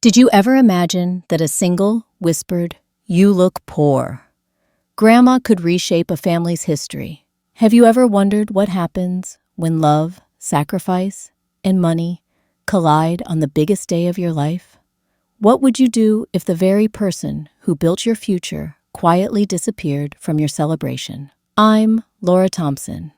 Did you ever imagine that a single, whispered, "You look poor," Grandma could reshape a family's history? Have you ever wondered what happens when love, sacrifice, and money collide on the biggest day of your life? What would you do if the very person who built your future quietly disappeared from your celebration? I'm Laura Thompson,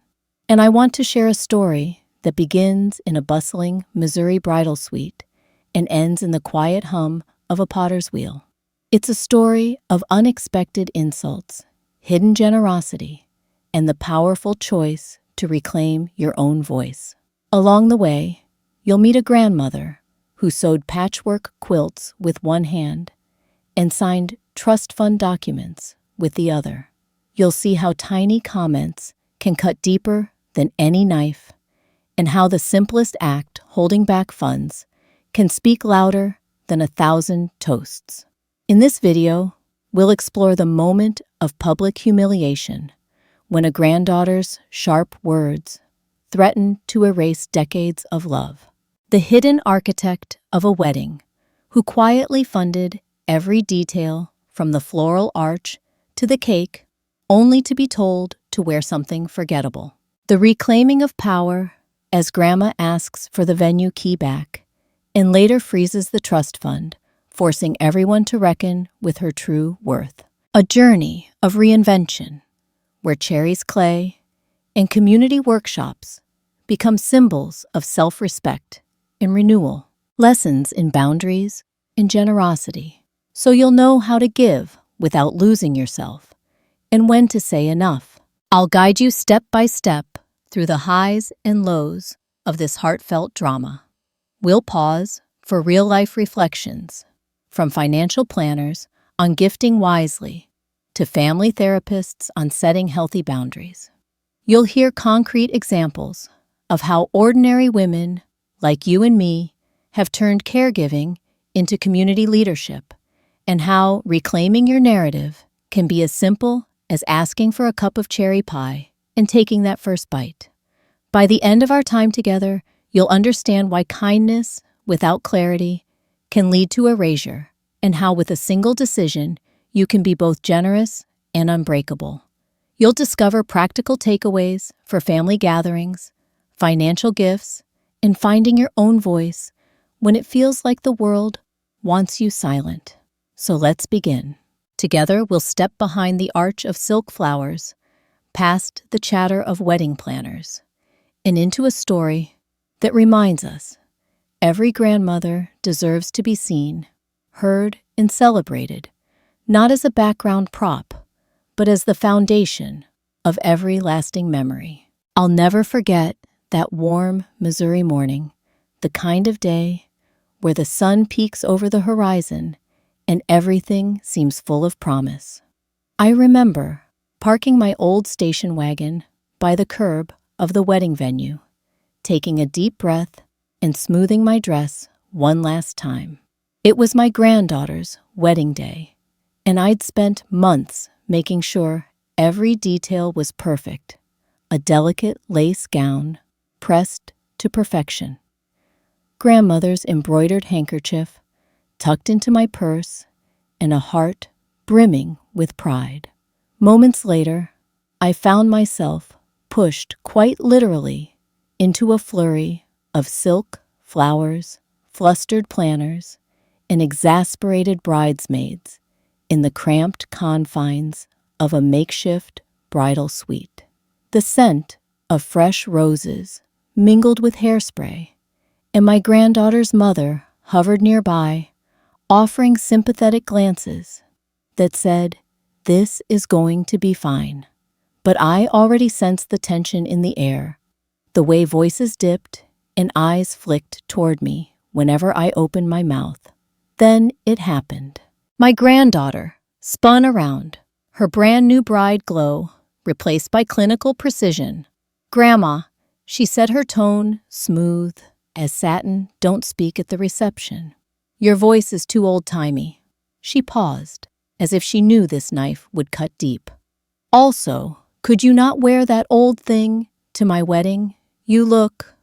and I want to share a story that begins in a bustling Missouri bridal suite and ends in the quiet hum of a potter's wheel. It's a story of unexpected insults, hidden generosity, and the powerful choice to reclaim your own voice. Along the way, you'll meet a grandmother who sewed patchwork quilts with one hand and signed trust fund documents with the other. You'll see how tiny comments can cut deeper than any knife, and how the simplest act, holding back funds, can speak louder than 1,000 toasts. In this video, we'll explore the moment of public humiliation when a granddaughter's sharp words threatened to erase decades of love. The hidden architect of a wedding who quietly funded every detail from the floral arch to the cake, only to be told to wear something forgettable. The reclaiming of power as Grandma asks for the venue key back and later freezes the trust fund, forcing everyone to reckon with her true worth. A journey of reinvention, where cherries clay and community workshops become symbols of self-respect and renewal. Lessons in boundaries and generosity, so you'll know how to give without losing yourself and when to say enough. I'll guide you step by step through the highs and lows of this heartfelt drama. We'll pause for real-life reflections, from financial planners on gifting wisely to family therapists on setting healthy boundaries. You'll hear concrete examples of how ordinary women like you and me have turned caregiving into community leadership, and how reclaiming your narrative can be as simple as asking for a cup of cherry pie and taking that first bite. By the end of our time together, you'll understand why kindness without clarity can lead to erasure, and how with a single decision, you can be both generous and unbreakable. You'll discover practical takeaways for family gatherings, financial gifts, and finding your own voice when it feels like the world wants you silent. So let's begin. Together, we'll step behind the arch of silk flowers, past the chatter of wedding planners, and into a story that reminds us every grandmother deserves to be seen, heard, and celebrated, not as a background prop, but as the foundation of every lasting memory. I'll never forget that warm Missouri morning, the kind of day where the sun peeks over the horizon and everything seems full of promise. I remember parking my old station wagon by the curb of the wedding venue, taking a deep breath and smoothing my dress one last time. It was my granddaughter's wedding day, and I'd spent months making sure every detail was perfect. A delicate lace gown pressed to perfection, grandmother's embroidered handkerchief tucked into my purse, and a heart brimming with pride. Moments later, I found myself pushed quite literally into a flurry of silk, flowers, flustered planners, and exasperated bridesmaids in the cramped confines of a makeshift bridal suite. The scent of fresh roses mingled with hairspray, and my granddaughter's mother hovered nearby, offering sympathetic glances that said, "This is going to be fine." But I already sensed the tension in the air, the way voices dipped and eyes flicked toward me whenever I opened my mouth. Then it happened. My granddaughter spun around, her brand new bride glow replaced by clinical precision. "Grandma," she said, her tone smooth as satin don't speak at the reception. "Your voice is too old-timey." She paused, as if she knew this knife would cut deep. "Also, could you not wear that old thing to my wedding? You look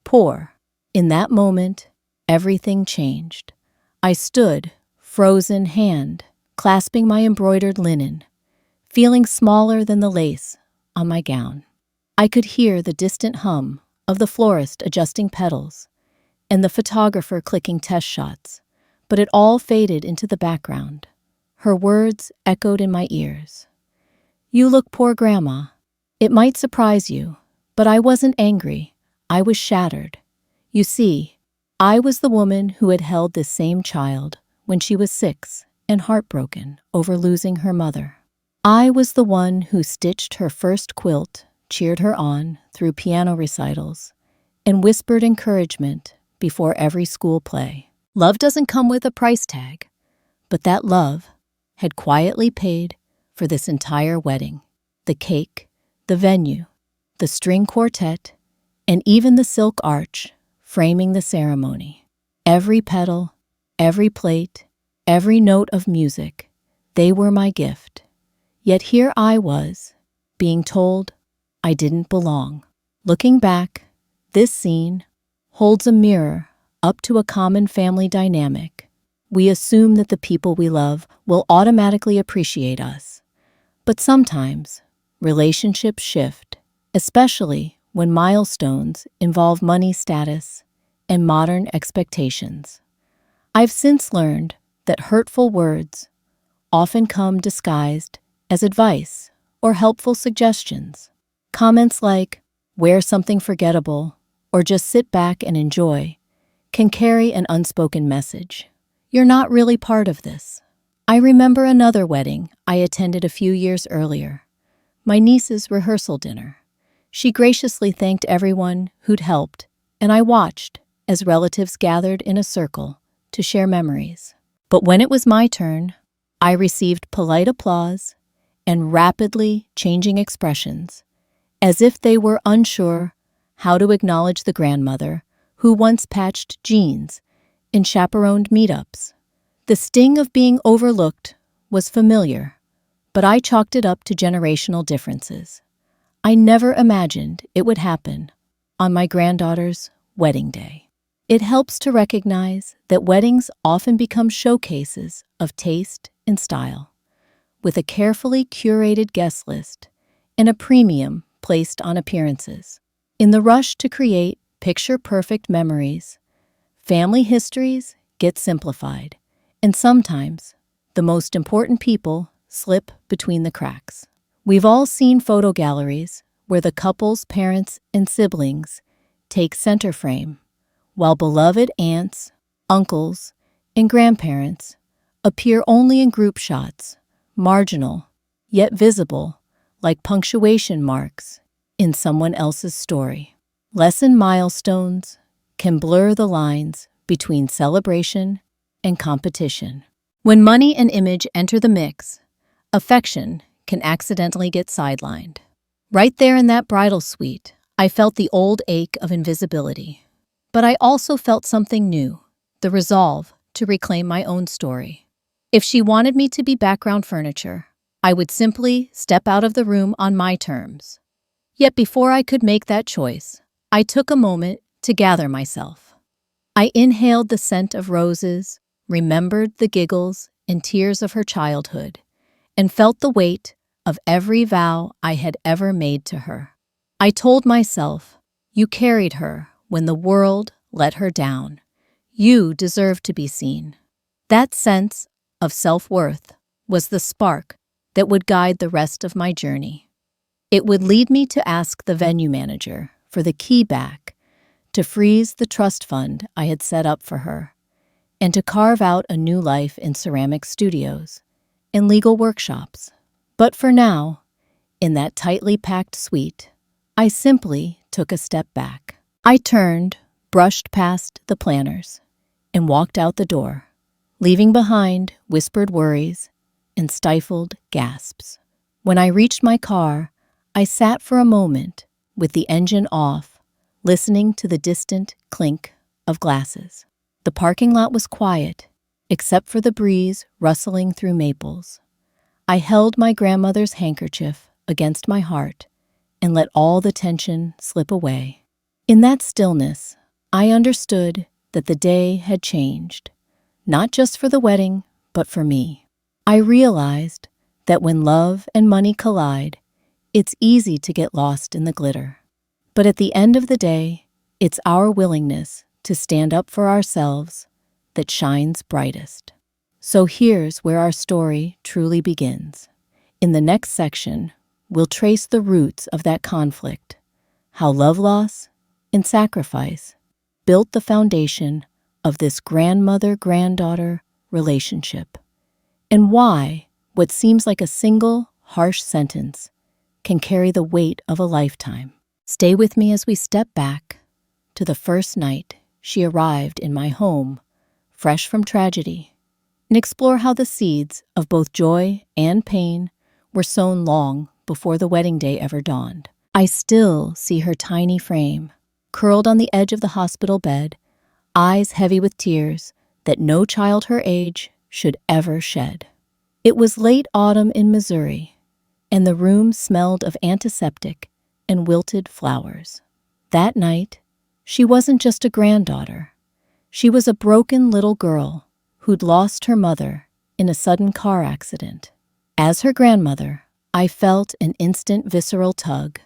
poor." In that moment, everything changed. I stood, frozen hand, clasping my embroidered linen, feeling smaller than the lace on my gown. I could hear the distant hum of the florist adjusting petals and the photographer clicking test shots, but it all faded into the background. Her words echoed in my ears. "You look poor, Grandma. It might surprise you, but I wasn't angry. I was shattered. You see, I was the woman who had held this same child when she was 6 and heartbroken over losing her mother. I was the one who stitched her first quilt, cheered her on through piano recitals, and whispered encouragement before every school play. Love doesn't come with a price tag, but that love had quietly paid for this entire wedding. The cake, the venue, the string quartet, and even the silk arch framing the ceremony. Every petal, every plate, every note of music, they were my gift. Yet here I was, being told I didn't belong. Looking back, this scene holds a mirror up to a common family dynamic. We assume that the people we love will automatically appreciate us. But sometimes, relationships shift, especially when milestones involve money status and modern expectations. I've since learned that hurtful words often come disguised as advice or helpful suggestions. Comments like, "wear something forgettable," or "just sit back and enjoy," can carry an unspoken message. You're not really part of this. I remember another wedding I attended a few years earlier, my niece's rehearsal dinner. She graciously thanked everyone who'd helped, and I watched as relatives gathered in a circle to share memories. But when it was my turn, I received polite applause and rapidly changing expressions, as if they were unsure how to acknowledge the grandmother who once patched jeans and chaperoned meetups. The sting of being overlooked was familiar, but I chalked it up to generational differences. I never imagined it would happen on my granddaughter's wedding day. It helps to recognize that weddings often become showcases of taste and style, with a carefully curated guest list and a premium placed on appearances. In the rush to create picture-perfect memories, family histories get simplified, and sometimes the most important people slip between the cracks. We've all seen photo galleries where the couple's parents and siblings take center frame, while beloved aunts, uncles, and grandparents appear only in group shots, marginal, yet visible, like punctuation marks in someone else's story. Lesson milestones can blur the lines between celebration and competition. When money and image enter the mix, affection can accidentally get sidelined. Right there in that bridal suite, I felt the old ache of invisibility. But I also felt something new, the resolve to reclaim my own story. If she wanted me to be background furniture, I would simply step out of the room on my terms. Yet before I could make that choice, I took a moment to gather myself. I inhaled the scent of roses, remembered the giggles and tears of her childhood, and felt the weight of every vow I had ever made to her. I told myself, "You carried her when the world let her down. You deserve to be seen." That sense of self-worth was the spark that would guide the rest of my journey. It would lead me to ask the venue manager for the key back, to freeze the trust fund I had set up for her, and to carve out a new life in ceramic studios and legal workshops. But for now, in that tightly packed suite, I simply took a step back. I turned, brushed past the planners, and walked out the door, leaving behind whispered worries and stifled gasps. When I reached my car, I sat for a moment with the engine off, listening to the distant clink of glasses. The parking lot was quiet, except for the breeze rustling through maples. I held my grandmother's handkerchief against my heart and let all the tension slip away. In that stillness, I understood that the day had changed, not just for the wedding, but for me. I realized that when love and money collide, it's easy to get lost in the glitter. But at the end of the day, it's our willingness to stand up for ourselves that shines brightest. So here's where our story truly begins. In the next section, we'll trace the roots of that conflict, how love loss and sacrifice built the foundation of this grandmother-granddaughter relationship, and why what seems like a single, harsh sentence can carry the weight of a lifetime. Stay with me as we step back to the first night she arrived in my home, fresh from tragedy, and explore how the seeds of both joy and pain were sown long before the wedding day ever dawned. I still see her tiny frame, curled on the edge of the hospital bed, eyes heavy with tears that no child her age should ever shed. It was late autumn in Missouri, and the room smelled of antiseptic and wilted flowers. That night, she wasn't just a granddaughter. She was a broken little girl who'd lost her mother in a sudden car accident. As her grandmother, I felt an instant visceral tug,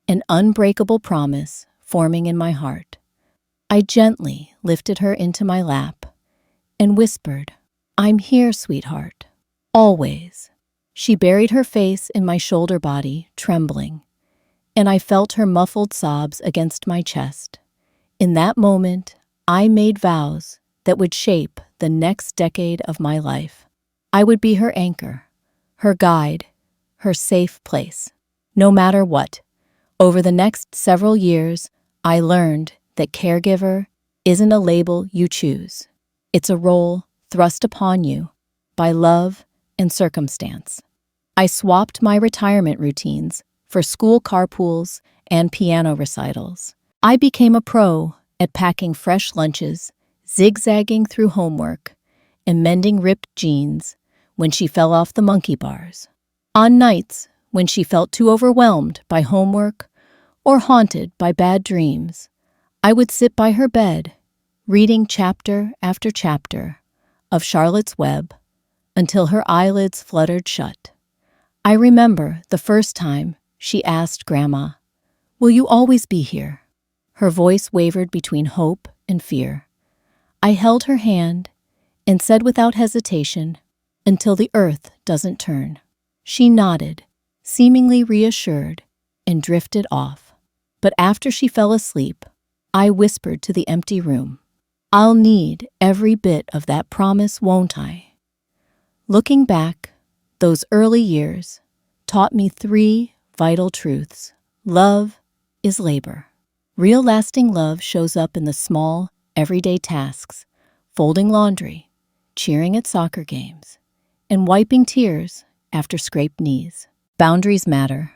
an unbreakable promise forming in my heart. I gently lifted her into my lap and whispered, "I'm here, sweetheart. Always." She buried her face in my shoulder body, trembling, and I felt her muffled sobs against my chest. In that moment, I made vows that would shape the next decade of my life. I would be her anchor, her guide, her safe place, no matter what. Over the next several years, I learned that caregiver isn't a label you choose. It's a role thrust upon you by love and circumstance. I swapped my retirement routines for school carpools and piano recitals. I became a pro at packing fresh lunches, zigzagging through homework, and mending ripped jeans when she fell off the monkey bars. On nights when she felt too overwhelmed by homework or haunted by bad dreams, I would sit by her bed, reading chapter after chapter of Charlotte's Web until her eyelids fluttered shut. I remember the first time she asked Grandma, "Will you always be here?" Her voice wavered between hope and fear. I held her hand and said without hesitation, "Until the earth doesn't turn." She nodded, seemingly reassured, and drifted off. But after she fell asleep, I whispered to the empty room, "I'll need every bit of that promise, won't I?" Looking back, those early years taught me 3 vital truths. Love is labor. Real lasting love shows up in the small, everyday tasks, folding laundry, cheering at soccer games, and wiping tears after scraped knees. Boundaries matter.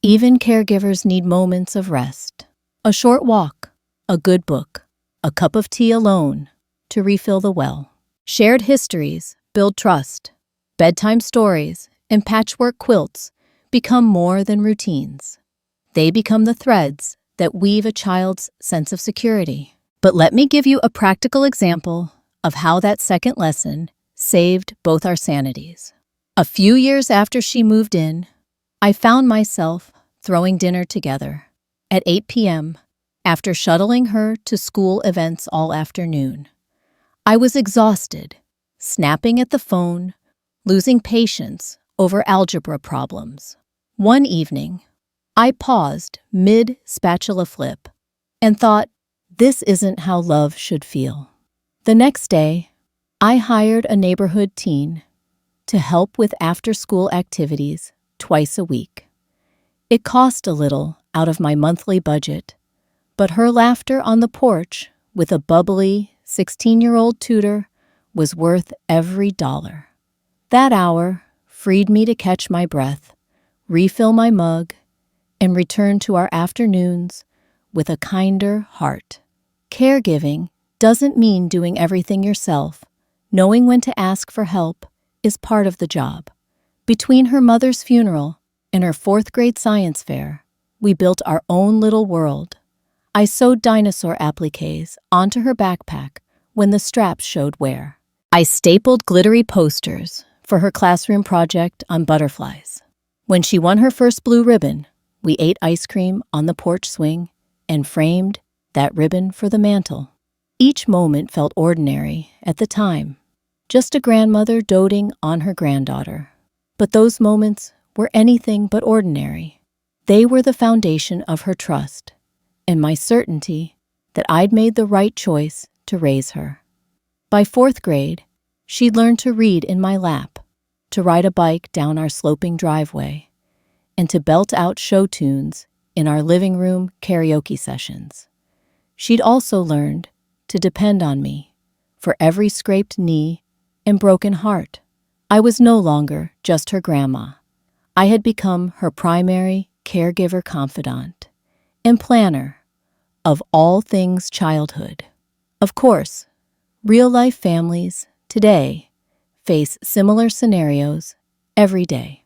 Even caregivers need moments of rest. A short walk, a good book, a cup of tea alone to refill the well. Shared histories build trust. Bedtime stories and patchwork quilts become more than routines. They become the threads that weave a child's sense of security. But let me give you a practical example of how that second lesson saved both our sanities. A few years after she moved in, I found myself throwing dinner together at 8 p.m. after shuttling her to school events all afternoon. I was exhausted, snapping at the phone, losing patience over algebra problems. One evening, I paused mid-spatula flip and thought, this isn't how love should feel. The next day, I hired a neighborhood teen to help with after-school activities twice a week. It cost a little out of my monthly budget, but her laughter on the porch with a bubbly 16-year-old tutor was worth every dollar. That hour freed me to catch my breath, refill my mug, and return to our afternoons with a kinder heart. Caregiving doesn't mean doing everything yourself. Knowing when to ask for help is part of the job. Between her mother's funeral and her 4th grade science fair, we built our own little world. I sewed dinosaur appliques onto her backpack when the straps showed wear, I stapled glittery posters for her classroom project on butterflies. When she won her first blue ribbon, we ate ice cream on the porch swing and framed that ribbon for the mantel. Each moment felt ordinary at the time, just a grandmother doting on her granddaughter. But those moments were anything but ordinary. They were the foundation of her trust and my certainty that I'd made the right choice to raise her. By 4th grade, she'd learned to read in my lap, to ride a bike down our sloping driveway, and to belt out show tunes in our living room karaoke sessions. She'd also learned to depend on me for every scraped knee and broken heart. I was no longer just her grandma. I had become her primary caregiver confidant and planner of all things childhood. Of course, real-life families today face similar scenarios every day.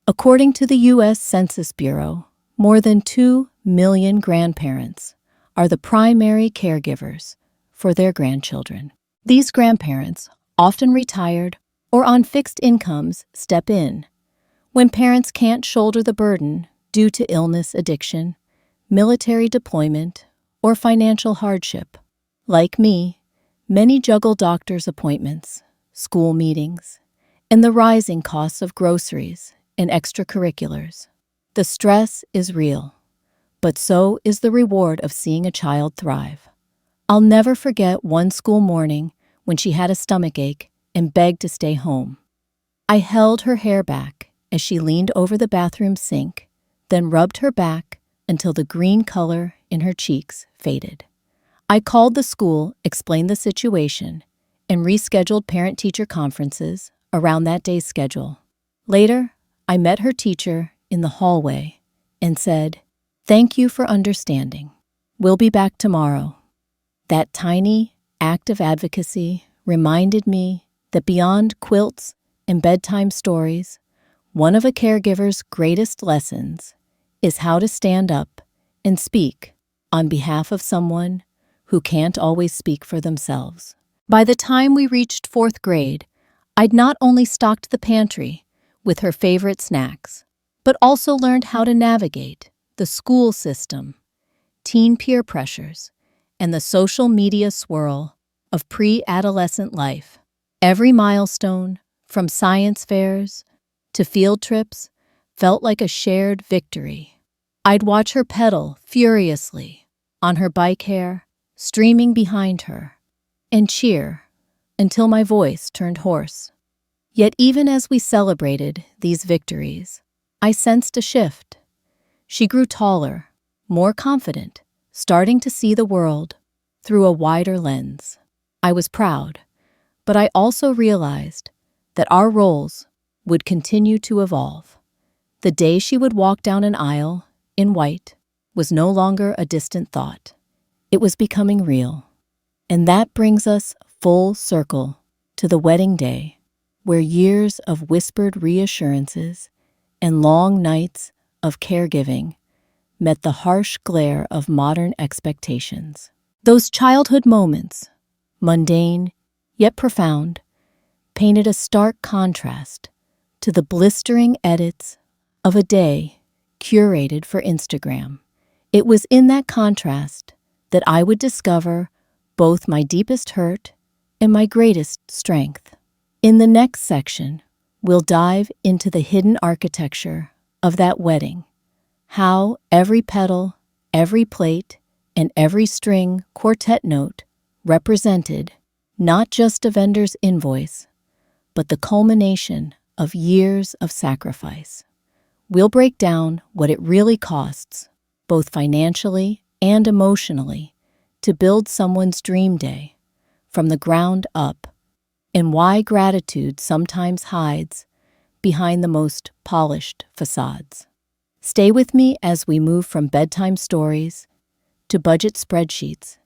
According to the U.S. Census Bureau, more than 2 million grandparents are the primary caregivers for their grandchildren. These grandparents, often retired or on fixed incomes, step in when parents can't shoulder the burden due to illness, addiction, military deployment, or financial hardship. Like me, many juggle doctor's appointments, school meetings, and the rising costs of groceries and extracurriculars. The stress is real, but so is the reward of seeing a child thrive. I'll never forget one school morning when she had a stomachache and begged to stay home. I held her hair back as she leaned over the bathroom sink, then rubbed her back until the green color in her cheeks faded. I called the school, explained the situation, and rescheduled parent-teacher conferences around that day's schedule. Later, I met her teacher in the hallway and said, "Thank you for understanding. We'll be back tomorrow." That tiny act of advocacy reminded me that beyond quilts and bedtime stories, one of a caregiver's greatest lessons is how to stand up and speak on behalf of someone who can't always speak for themselves. By the time we reached 4th grade, I'd not only stocked the pantry with her favorite snacks, but also learned how to navigate the school system, teen peer pressures, and the social media swirl of pre-adolescent life. Every milestone, from science fairs to field trips, felt like a shared victory. I'd watch her pedal furiously on her bike hair, streaming behind her, and cheer until my voice turned hoarse. Yet even as we celebrated these victories, I sensed a shift. She grew taller, more confident, starting to see the world through a wider lens. I was proud, but I also realized that our roles would continue to evolve. The day she would walk down an aisle in white was no longer a distant thought. It was becoming real. And that brings us full circle to the wedding day, where years of whispered reassurances and long nights of caregiving met the harsh glare of modern expectations. Those childhood moments, mundane yet profound, painted a stark contrast to the blistering edits of a day curated for Instagram. It was in that contrast that I would discover both my deepest hurt and my greatest strength. In the next section, we'll dive into the hidden architecture of that wedding, how every petal, every plate, and every string quartet note represented not just a vendor's invoice, but the culmination of years of sacrifice. We'll break down what it really costs, both financially and emotionally, to build someone's dream day from the ground up, and why gratitude sometimes hides behind the most polished facades. Stay with me as we move from bedtime stories to budget spreadsheets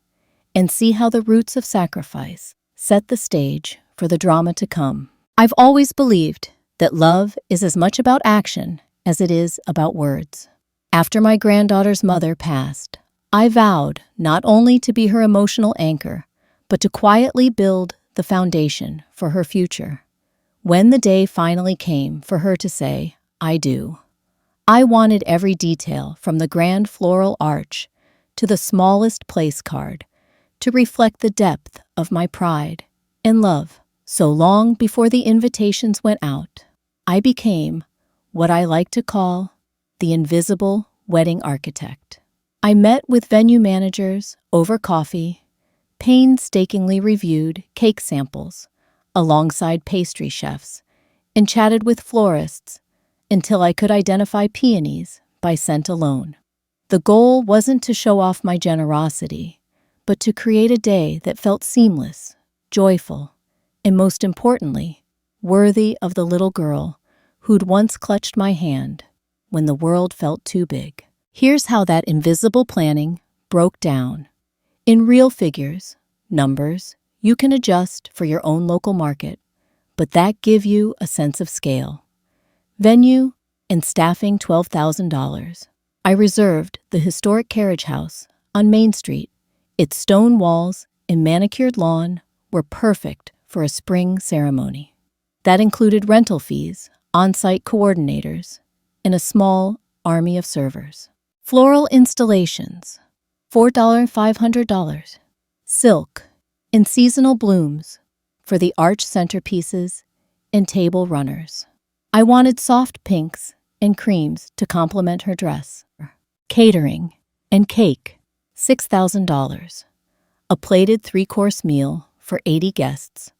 and see how the roots of sacrifice set the stage for the drama to come. I've always believed that love is as much about action as it is about words. After my granddaughter's mother passed, I vowed not only to be her emotional anchor, but to quietly build the foundation for her future. When the day finally came for her to say, "I do," I wanted every detail from the grand floral arch to the smallest place card to reflect the depth of my pride and love. So long before the invitations went out, I became what I like to call the invisible wedding architect. I met with venue managers over coffee, painstakingly reviewed cake samples alongside pastry chefs, and chatted with florists until I could identify peonies by scent alone. The goal wasn't to show off my generosity, but to create a day that felt seamless, joyful, and most importantly, worthy of the little girl who'd once clutched my hand when the world felt too big. Here's how that invisible planning broke down. In real figures, numbers, you can adjust for your own local market, but that give you a sense of scale. Venue and staffing $12,000. I reserved the historic carriage house on Main Street. Its stone walls and manicured lawn were perfect for a spring ceremony. That included rental fees, on-site coordinators, and a small army of servers. Floral installations, $4,500. Silk and seasonal blooms for the arch centerpieces and table runners. I wanted soft pinks and creams to complement her dress. Catering and cake, $6,000. A plated 3-course meal for 80 guests,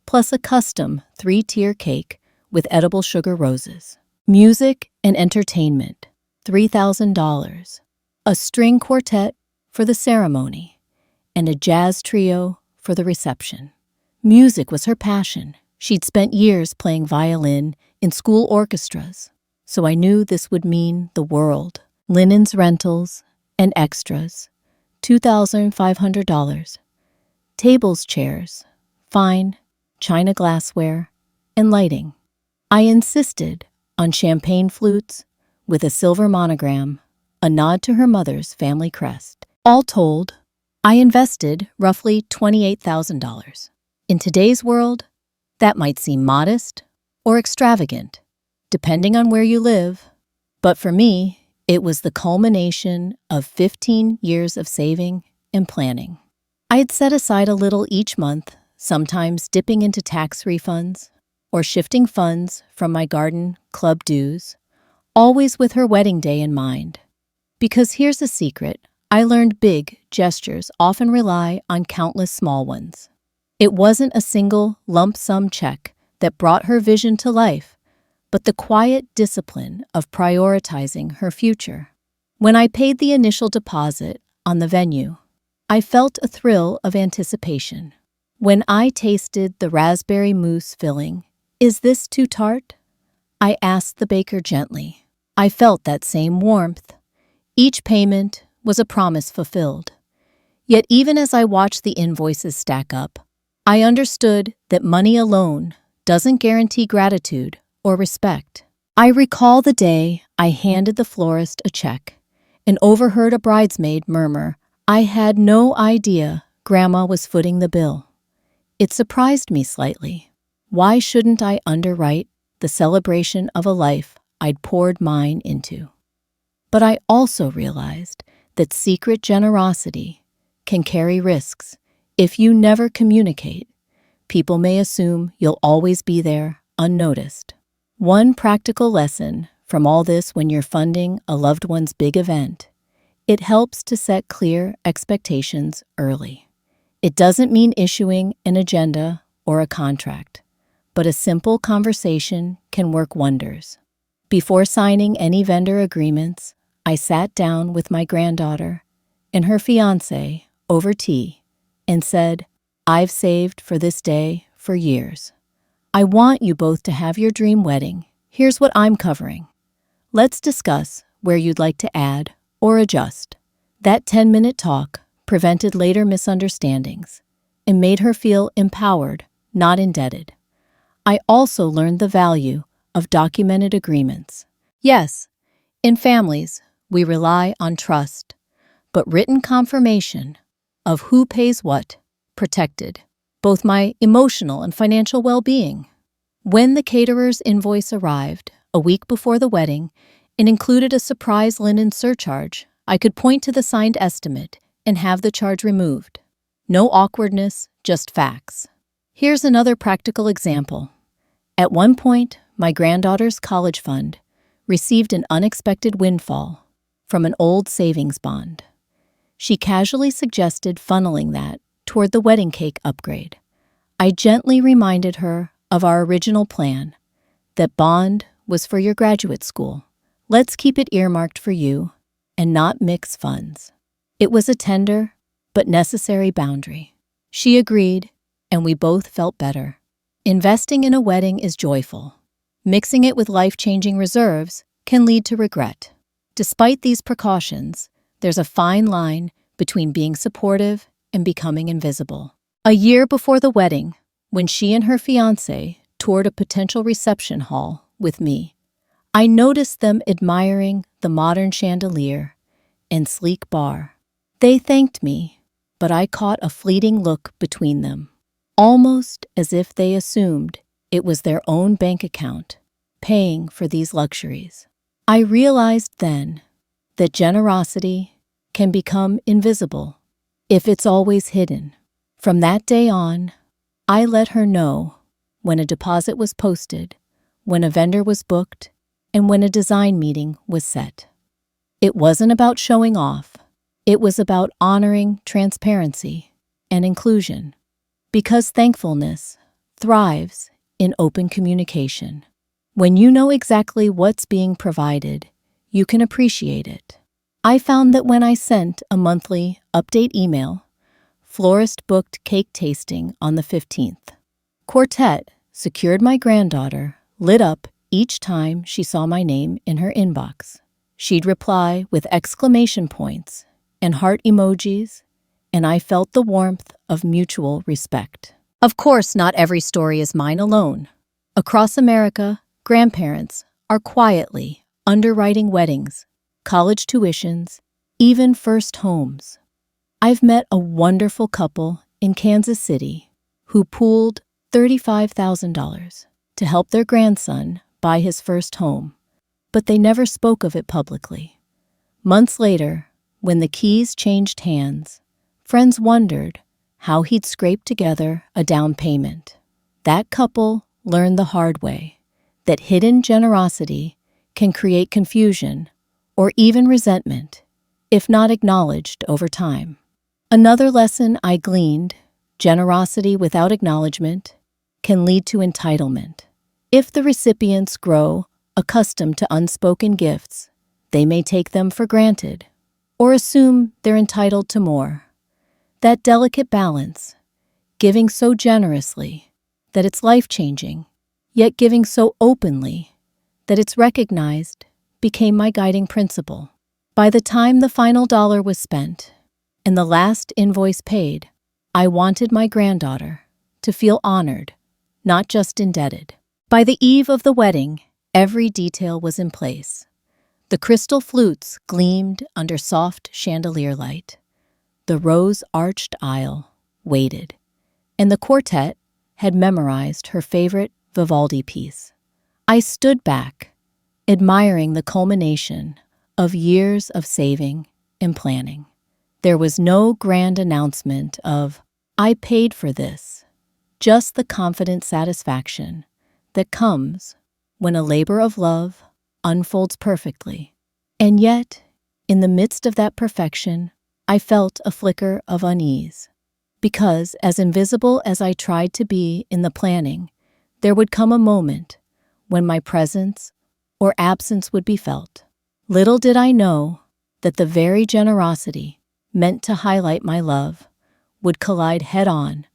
plus a custom 3-tier cake with edible sugar roses. Music and entertainment, $3,000. A string quartet for the ceremony, and a jazz trio for the reception. Music was her passion. She'd spent years playing violin in school orchestras, so I knew this would mean the world. Linens rentals and extras, $2,500. Tables, chairs, fine china glassware, and lighting. I insisted on champagne flutes with a silver monogram, a nod to her mother's family crest. All told, I invested roughly $28,000. In today's world, that might seem modest or extravagant, depending on where you live. But for me, it was the culmination of 15 years of saving and planning. I had set aside a little each month, sometimes dipping into tax refunds or shifting funds from my garden club dues, always with her wedding day in mind. Because here's a secret, I learned big gestures often rely on countless small ones. It wasn't a single lump sum check that brought her vision to life, but the quiet discipline of prioritizing her future. When I paid the initial deposit on the venue, I felt a thrill of anticipation. When I tasted the raspberry mousse filling, "Is this too tart?" I asked the baker gently. I felt that same warmth. Each payment was a promise fulfilled. Yet even as I watched the invoices stack up, I understood that money alone doesn't guarantee gratitude or respect. I recall the day I handed the florist a check and overheard a bridesmaid murmur, "I had no idea Grandma was footing the bill." It surprised me slightly. Why shouldn't I underwrite the celebration of a life I'd poured mine into? But I also realized that secret generosity can carry risks. If you never communicate, people may assume you'll always be there unnoticed. One practical lesson from all this: when you're funding a loved one's big event, it helps to set clear expectations early. It doesn't mean issuing an agenda or a contract, but a simple conversation can work wonders. Before signing any vendor agreements, I sat down with my granddaughter and her fiancé over tea and said, "I've saved for this day for years. I want you both to have your dream wedding. Here's what I'm covering. Let's discuss where you'd like to add or adjust." That 10-minute talk prevented later misunderstandings and made her feel empowered, not indebted. I also learned the value of documented agreements. Yes, in families, we rely on trust, but written confirmation of who pays what protected both my emotional and financial well-being. When the caterer's invoice arrived, a week before the wedding, and included a surprise linen surcharge, I could point to the signed estimate and have the charge removed. No awkwardness, just facts. Here's another practical example. At one point, my granddaughter's college fund received an unexpected windfall from an old savings bond. She casually suggested funneling that toward the wedding cake upgrade. I gently reminded her of our original plan, that bond was for your graduate school. Let's keep it earmarked for you and not mix funds. It was a tender but necessary boundary. She agreed, and we both felt better. Investing in a wedding is joyful. Mixing it with life-changing reserves can lead to regret. Despite these precautions, there's a fine line between being supportive and becoming invisible. A year before the wedding, when she and her fiancé toured a potential reception hall with me, I noticed them admiring the modern chandelier and sleek bar. They thanked me, but I caught a fleeting look between them, almost as if they assumed it was their own bank account paying for these luxuries. I realized then that generosity can become invisible if it's always hidden. From that day on, I let her know when a deposit was posted, when a vendor was booked, and when a design meeting was set. It wasn't about showing off. It was about honoring transparency and inclusion, because thankfulness thrives in open communication. When you know exactly what's being provided, you can appreciate it. I found that when I sent a monthly update email, florist booked cake tasting on the 15th. Quartet secured my granddaughter, lit up each time she saw my name in her inbox. She'd reply with exclamation points and heart emojis, and I felt the warmth of mutual respect. Of course, not every story is mine alone. Across America, grandparents are quietly underwriting weddings, college tuitions, even first homes. I've met a wonderful couple in Kansas City who pooled $35,000 to help their grandson buy his first home, but they never spoke of it publicly. Months later, when the keys changed hands, friends wondered how he'd scraped together a down payment. That couple learned the hard way that hidden generosity can create confusion or even resentment if not acknowledged over time. Another lesson I gleaned: generosity without acknowledgement can lead to entitlement. If the recipients grow accustomed to unspoken gifts, they may take them for granted or assume they're entitled to more. That delicate balance, giving so generously that it's life-changing, yet giving so openly that it's recognized, became my guiding principle. By the time the final dollar was spent and the last invoice paid, I wanted my granddaughter to feel honored, not just indebted. By the eve of the wedding, every detail was in place. The crystal flutes gleamed under soft chandelier light. The rose-arched aisle waited, and the quartet had memorized her favorite Vivaldi piece. I stood back, admiring the culmination of years of saving and planning. There was no grand announcement of, "I paid for this," just the confident satisfaction that comes when a labor of love unfolds perfectly. And yet, in the midst of that perfection, I felt a flicker of unease, because as invisible as I tried to be in the planning, there would come a moment when my presence or absence would be felt. Little did I know that the very generosity meant to highlight my love would collide head-on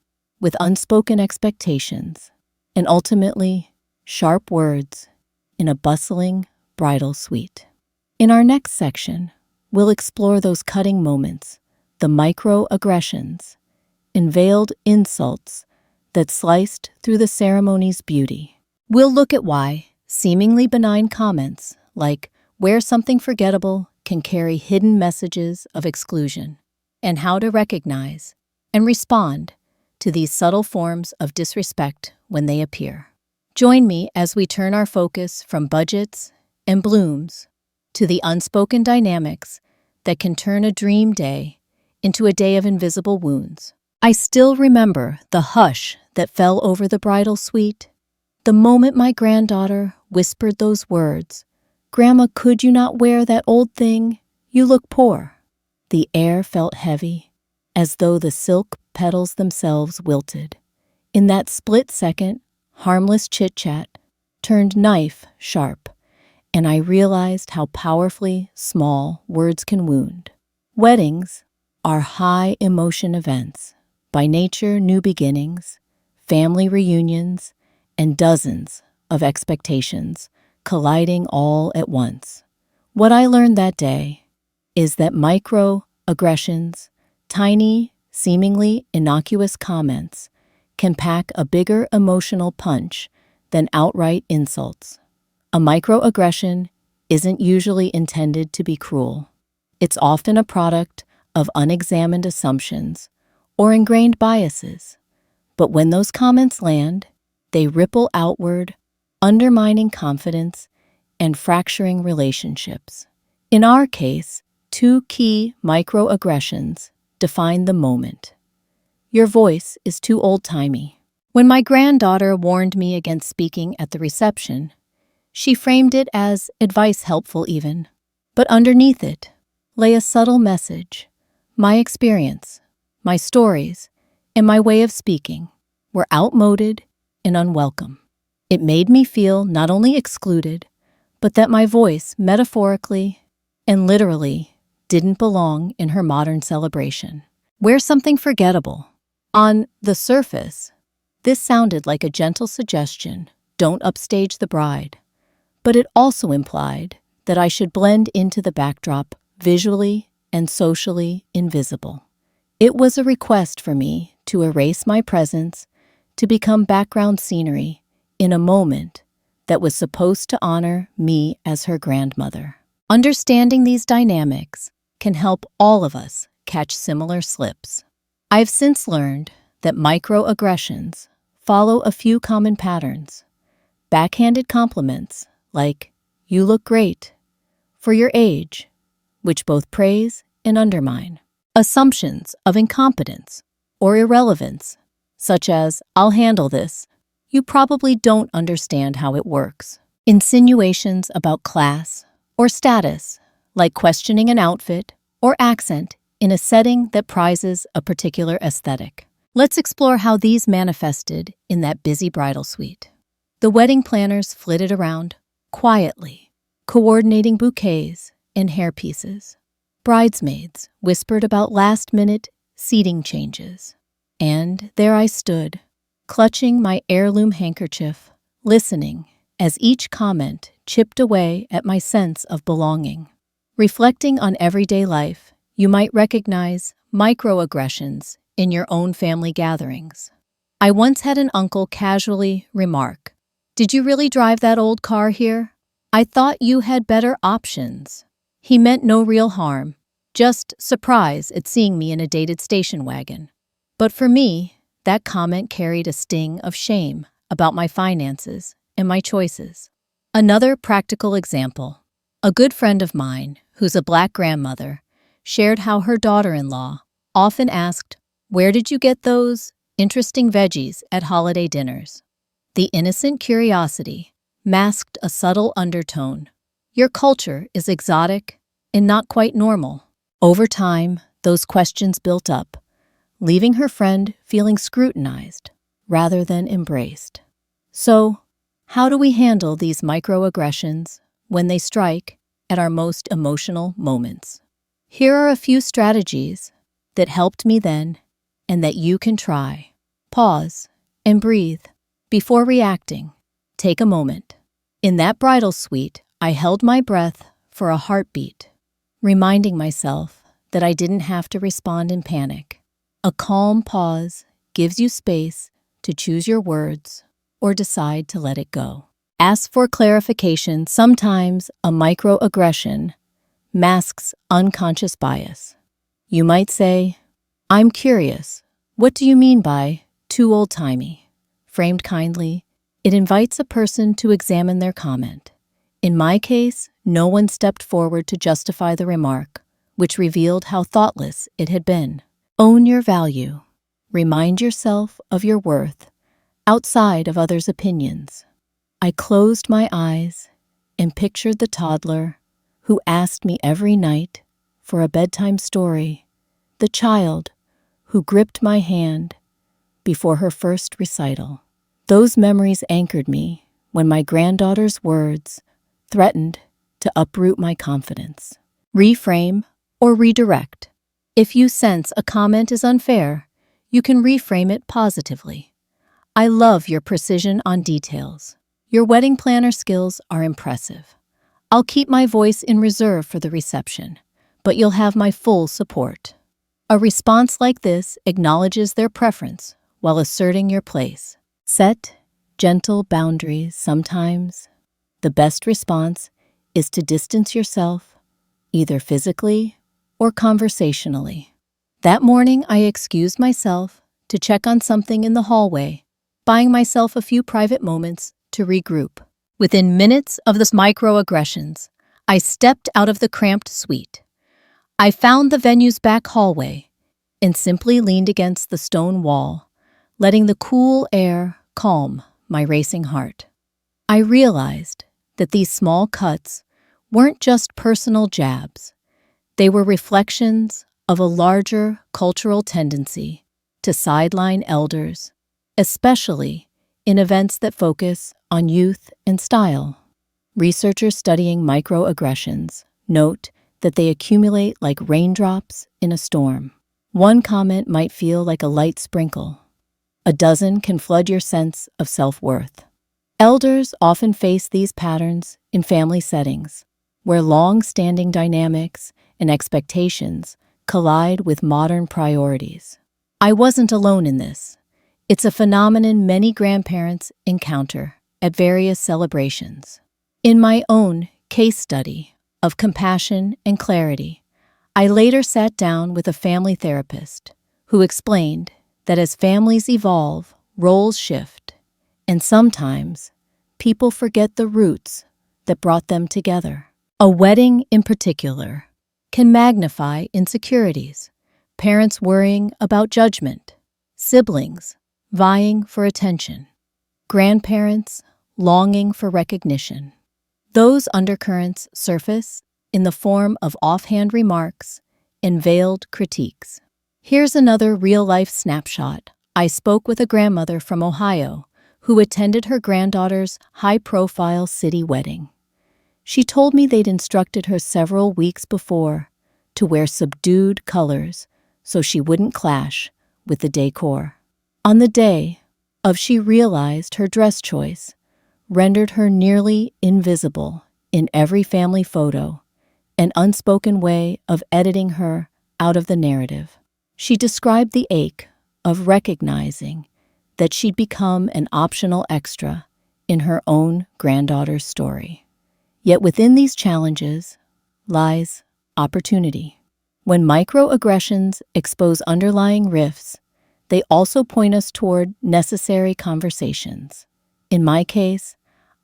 with unspoken expectations and ultimately sharp words in a bustling bridal suite. In our next section, we'll explore those cutting moments, the microaggressions, and veiled insults that sliced through the ceremony's beauty. We'll look at why seemingly benign comments like "wear something forgettable" can carry hidden messages of exclusion, and how to recognize and respond to these subtle forms of disrespect when they appear. Join me as we turn our focus from budgets and blooms to the unspoken dynamics that can turn a dream day into a day of invisible wounds. I still remember the hush that fell over the bridal suite, the moment my granddaughter whispered those words, "Grandma, could you not wear that old thing? You look poor." The air felt heavy, as though the silk petals themselves wilted. In that split second, harmless chit-chat turned knife sharp, and I realized how powerfully small words can wound. Weddings are high-emotion events, by nature new beginnings, family reunions, and dozens of expectations colliding all at once. What I learned that day is that microaggressions, tiny, seemingly innocuous comments, can pack a bigger emotional punch than outright insults. A microaggression isn't usually intended to be cruel. It's often a product of unexamined assumptions or ingrained biases. But when those comments land, they ripple outward, undermining confidence and fracturing relationships. In our case, two key microaggressions define the moment. Your voice is too old-timey. When my granddaughter warned me against speaking at the reception, she framed it as advice helpful even. But underneath it lay a subtle message. My experience, my stories, and my way of speaking were outmoded and unwelcome. It made me feel not only excluded, but that my voice metaphorically and literally didn't belong in her modern celebration. Wear something forgettable. On the surface, this sounded like a gentle suggestion, don't upstage the bride. But it also implied that I should blend into the backdrop visually and socially invisible. It was a request for me to erase my presence, to become background scenery in a moment that was supposed to honor me as her grandmother. Understanding these dynamics can help all of us catch similar slips. I've since learned that microaggressions follow a few common patterns. Backhanded compliments like, "You look great," for your age, which both praise and undermine. Assumptions of incompetence or irrelevance, such as, "I'll handle this," you probably don't understand how it works. Insinuations about class or status, like questioning an outfit or accent in a setting that prizes a particular aesthetic. Let's explore how these manifested in that busy bridal suite. The wedding planners flitted around quietly, coordinating bouquets and hairpieces. Bridesmaids whispered about last-minute seating changes. And there I stood, clutching my heirloom handkerchief, listening as each comment chipped away at my sense of belonging. Reflecting on everyday life, you might recognize microaggressions in your own family gatherings. I once had an uncle casually remark, "Did you really drive that old car here? I thought you had better options." He meant no real harm, just surprise at seeing me in a dated station wagon. But for me, that comment carried a sting of shame about my finances and my choices. Another practical example. A good friend of mine, who's a Black grandmother, shared how her daughter-in-law often asked, "Where did you get those interesting veggies at holiday dinners?" The innocent curiosity masked a subtle undertone. Your culture is exotic and not quite normal. Over time, those questions built up, leaving her friend feeling scrutinized rather than embraced. So, how do we handle these microaggressions when they strike at our most emotional moments? Here are a few strategies that helped me then and that you can try. Pause and breathe. Before reacting, take a moment. In that bridal suite, I held my breath for a heartbeat, reminding myself that I didn't have to respond in panic. A calm pause gives you space to choose your words or decide to let it go. Ask for clarification. Sometimes a microaggression masks unconscious bias. You might say, "I'm curious. What do you mean by too old-timey. Framed kindly, it invites a person to examine their comment. In my case, no one stepped forward to justify the remark, which revealed how thoughtless it had been. Own your value. Remind yourself of your worth outside of others' opinions. I closed my eyes and pictured the toddler who asked me every night for a bedtime story, the child who gripped my hand before her first recital. Those memories anchored me when my granddaughter's words threatened to uproot my confidence. Reframe or redirect. If you sense a comment is unfair, you can reframe it positively. I love your precision on details. Your wedding planner skills are impressive. I'll keep my voice in reserve for the reception, but you'll have my full support. A response like this acknowledges their preference while asserting your place. Set gentle boundaries. Sometimes the best response is to distance yourself, either physically or conversationally. That morning, I excused myself to check on something in the hallway, buying myself a few private moments to regroup. Within minutes of the microaggressions, I stepped out of the cramped suite. I found the venue's back hallway and simply leaned against the stone wall, letting the cool air calm my racing heart. I realized that these small cuts weren't just personal jabs. They were reflections of a larger cultural tendency to sideline elders, especially in events that focus on youth and style. Researchers studying microaggressions note that they accumulate like raindrops in a storm. One comment might feel like a light sprinkle. A dozen can flood your sense of self-worth. Elders often face these patterns in family settings, where long-standing dynamics and expectations collide with modern priorities. I wasn't alone in this. It's a phenomenon many grandparents encounter at various celebrations. In my own case study of compassion and clarity, I later sat down with a family therapist who explained that as families evolve, roles shift, and sometimes people forget the roots that brought them together. A wedding, in particular, can magnify insecurities, parents worrying about judgment, siblings vying for attention, grandparents longing for recognition. Those undercurrents surface in the form of offhand remarks and veiled critiques. Here's another real-life snapshot. I spoke with a grandmother from Ohio who attended her granddaughter's high-profile city wedding. She told me they'd instructed her several weeks before to wear subdued colors so she wouldn't clash with the decor. On the day of, she realized her dress choice rendered her nearly invisible in every family photo, an unspoken way of editing her out of the narrative. She described the ache of recognizing that she'd become an optional extra in her own granddaughter's story. Yet within these challenges lies opportunity. When microaggressions expose underlying rifts, they also point us toward necessary conversations. In my case,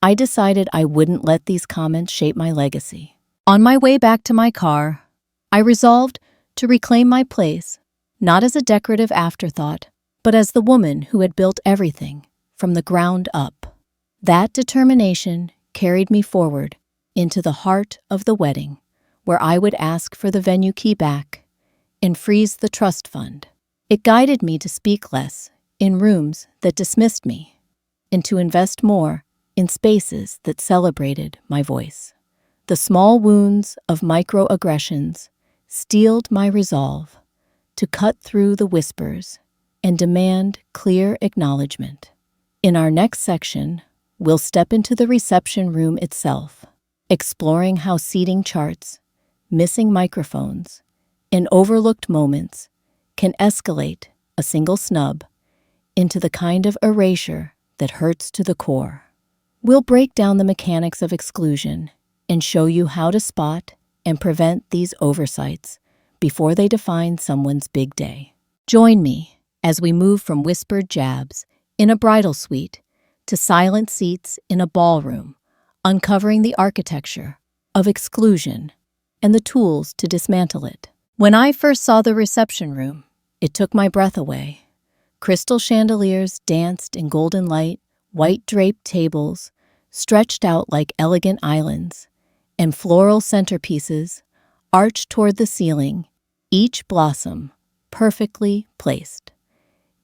I decided I wouldn't let these comments shape my legacy. On my way back to my car, I resolved to reclaim my place, not as a decorative afterthought, but as the woman who had built everything from the ground up. That determination carried me forward into the heart of the wedding, where I would ask for the venue key back and freeze the trust fund. It guided me to speak less in rooms that dismissed me and to invest more in spaces that celebrated my voice. The small wounds of microaggressions steeled my resolve to cut through the whispers and demand clear acknowledgement. In our next section, we'll step into the reception room itself, exploring how seating charts, missing microphones, and overlooked moments can escalate a single snub into the kind of erasure that hurts to the core. We'll break down the mechanics of exclusion and show you how to spot and prevent these oversights before they define someone's big day. Join me as we move from whispered jabs in a bridal suite to silent seats in a ballroom, uncovering the architecture of exclusion and the tools to dismantle it. When I first saw the reception room, it took my breath away. Crystal chandeliers danced in golden light, white draped tables stretched out like elegant islands, and floral centerpieces arched toward the ceiling, each blossom perfectly placed.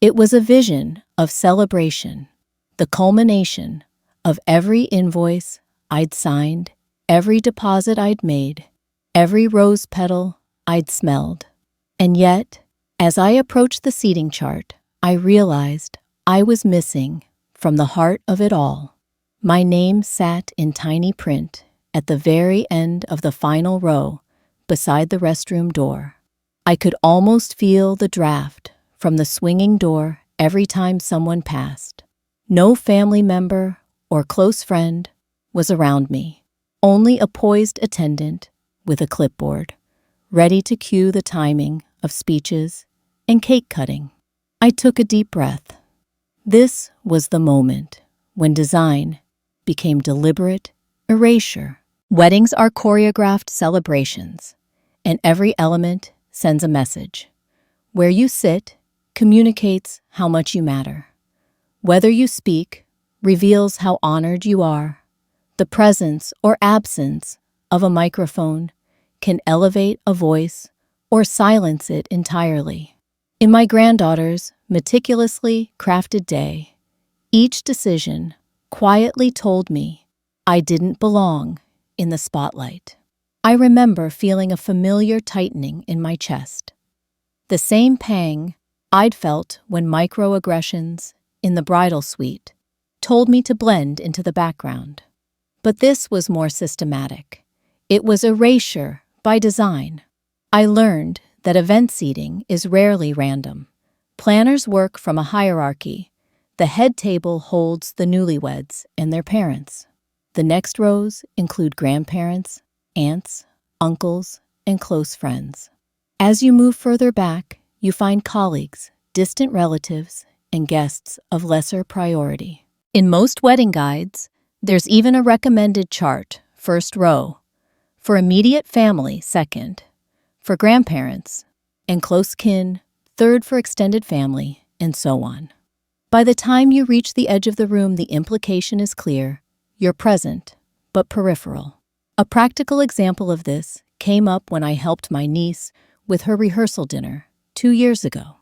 It was a vision of celebration, the culmination of every invoice I'd signed, every deposit I'd made, every rose petal I'd smelled. And yet, as I approached the seating chart, I realized I was missing from the heart of it all. My name sat in tiny print at the very end of the final row beside the restroom door. I could almost feel the draft from the swinging door every time someone passed. No family member or close friend was around me, only a poised attendant with a clipboard, ready to cue the timing of speeches and cake cutting. I took a deep breath. This was the moment when design became deliberate erasure. Weddings are choreographed celebrations, and every element sends a message. Where you sit communicates how much you matter. Whether you speak reveals how honored you are. The presence or absence of a microphone can elevate a voice or silence it entirely. In my granddaughter's meticulously crafted day, each decision quietly told me I didn't belong in the spotlight. I remember feeling a familiar tightening in my chest, the same pang I'd felt when microaggressions in the bridal suite told me to blend into the background. But this was more systematic. It was erasure by design. I learned that event seating is rarely random. Planners work from a hierarchy. The head table holds the newlyweds and their parents. The next rows include grandparents, aunts, uncles, and close friends. As you move further back, you find colleagues, distant relatives, and guests of lesser priority. In most wedding guides, there's even a recommended chart, first row, for immediate family, second, for grandparents, and close kin, third for extended family, and so on. By the time you reach the edge of the room, the implication is clear. You're present, but peripheral. A practical example of this came up when I helped my niece with her rehearsal dinner 2 years ago.